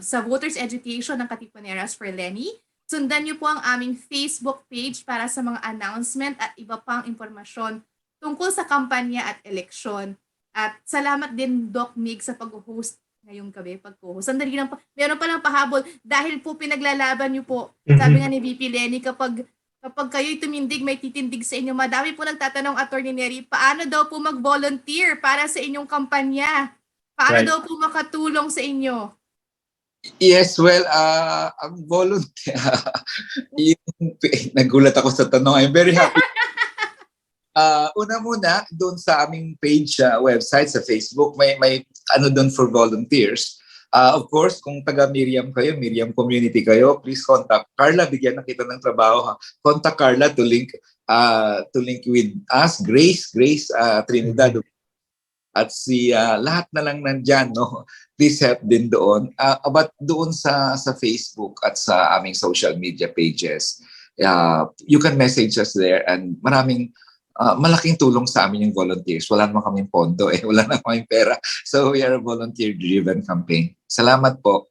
sa Voters Education ng Katipuneras for Lenny. Sundan nyo po ang aming Facebook page para sa mga announcement at iba pang impormasyon tungkol sa kampanya at eleksyon. At salamat din, Doc Mig, sa pag-host ngayong gabi, pag-host. Sandali lang pa, meron pa lang pahabol dahil po pinaglalaban nyo po. Sabi nga ni VP Lenny, kapag kayo'y tumindig, may titindig sa inyo. Madami po nagtatanong, Atty. Neri, paano daw po mag-volunteer para sa inyong kampanya? Paano daw po makatulong sa inyo? Yes, well, ang volunteer, nagulat ako sa tanong. I'm very happy. Una muna, doon sa aming page, website, sa Facebook, may ano doon for volunteers. Of course, kung taga Miriam kayo, Miriam community kayo, please contact Carla. Bigyan na kita ng trabaho. Contact Carla to link with us, Grace Trinidad. At lahat na lang nandyan, no? Please help din doon. But doon sa Facebook at sa aming social media pages, you can message us there, and malaking tulong sa amin yung volunteers. Wala naman kaming pondo wala naman kaming pera. So we are a volunteer-driven campaign. Salamat po.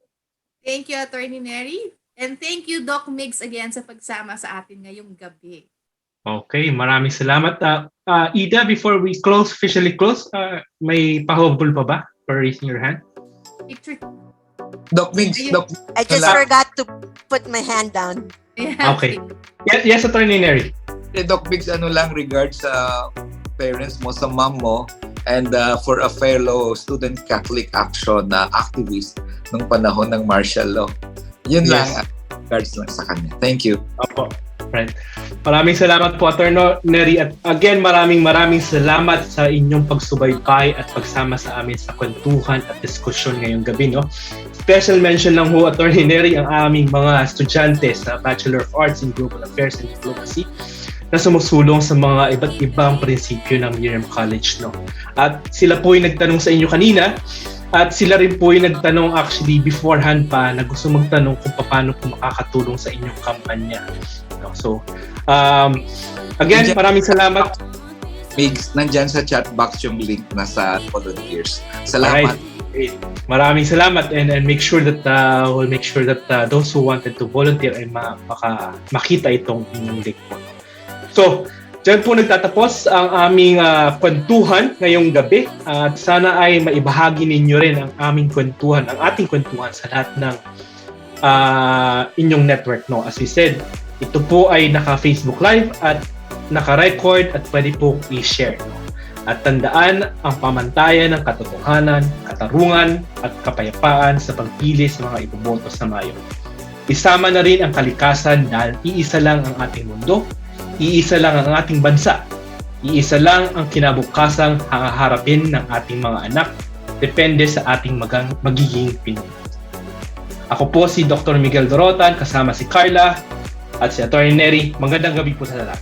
Thank you, Attorney Neri. And thank you, Doc Migs, again sa pagsama sa atin ngayong gabi. Okay, maraming salamat. Ida, before we officially close, may pahabol pa ba for raising your hand? Picture. Doc Migs, I just forgot to put my hand down. Yeah. Okay. Yes, Attorney Neri. Doc Migs, regards sa parents mo, sa mom mo, and for a fellow student Catholic Action activist nung panahon ng martial law. Yun Yes. lang, regards lang sa kanya. Thank you. Opo. Right. Maraming salamat po, Attorney Neri. At again, maraming salamat sa inyong pagsubaybay at pagsama sa amin sa kwentuhan at diskusyon ngayong gabi. No? Special mention lang ho, Attorney Neri, ang aming mga estudyante sa Bachelor of Arts in Global Affairs and Diplomacy na sumusulong sa mga iba't ibang prinsipyo ng Miriam College. No? At sila po yung nagtanong sa inyo kanina, at sila rin po yung nagtanong actually beforehand pa na gusto magtanong kung paano po makakatulong sa inyong kampanya. No? So, again, maraming salamat. Migs, nandyan sa chat box yung link na sa volunteers. Salamat. Alright. Maraming salamat, and make sure that we'll make sure that those who wanted to volunteer ay makita itong inyong link po. So, dyan po nagtatapos ang aming kwentuhan ngayong gabi, at sana ay maibahagi ninyo rin ang ating kwentuhan sa lahat ng inyong network. No? As we said, ito po ay naka-Facebook Live at naka-record at pwede po i-share. No? At tandaan ang pamantayan ng katotohanan, katarungan at kapayapaan sa pagpili sa mga iboboto sa Mayo. Isama na rin ang kalikasan dahil iisa lang ang ating mundo, iisa lang ang ating bansa, iisa lang ang kinabukasang haharapin ng ating mga anak, depende sa ating magiging Pinoy. Ako po si Dr. Miguel Dorotan, kasama si Carla at si Atty. Neri. Magandang gabi po sa lahat.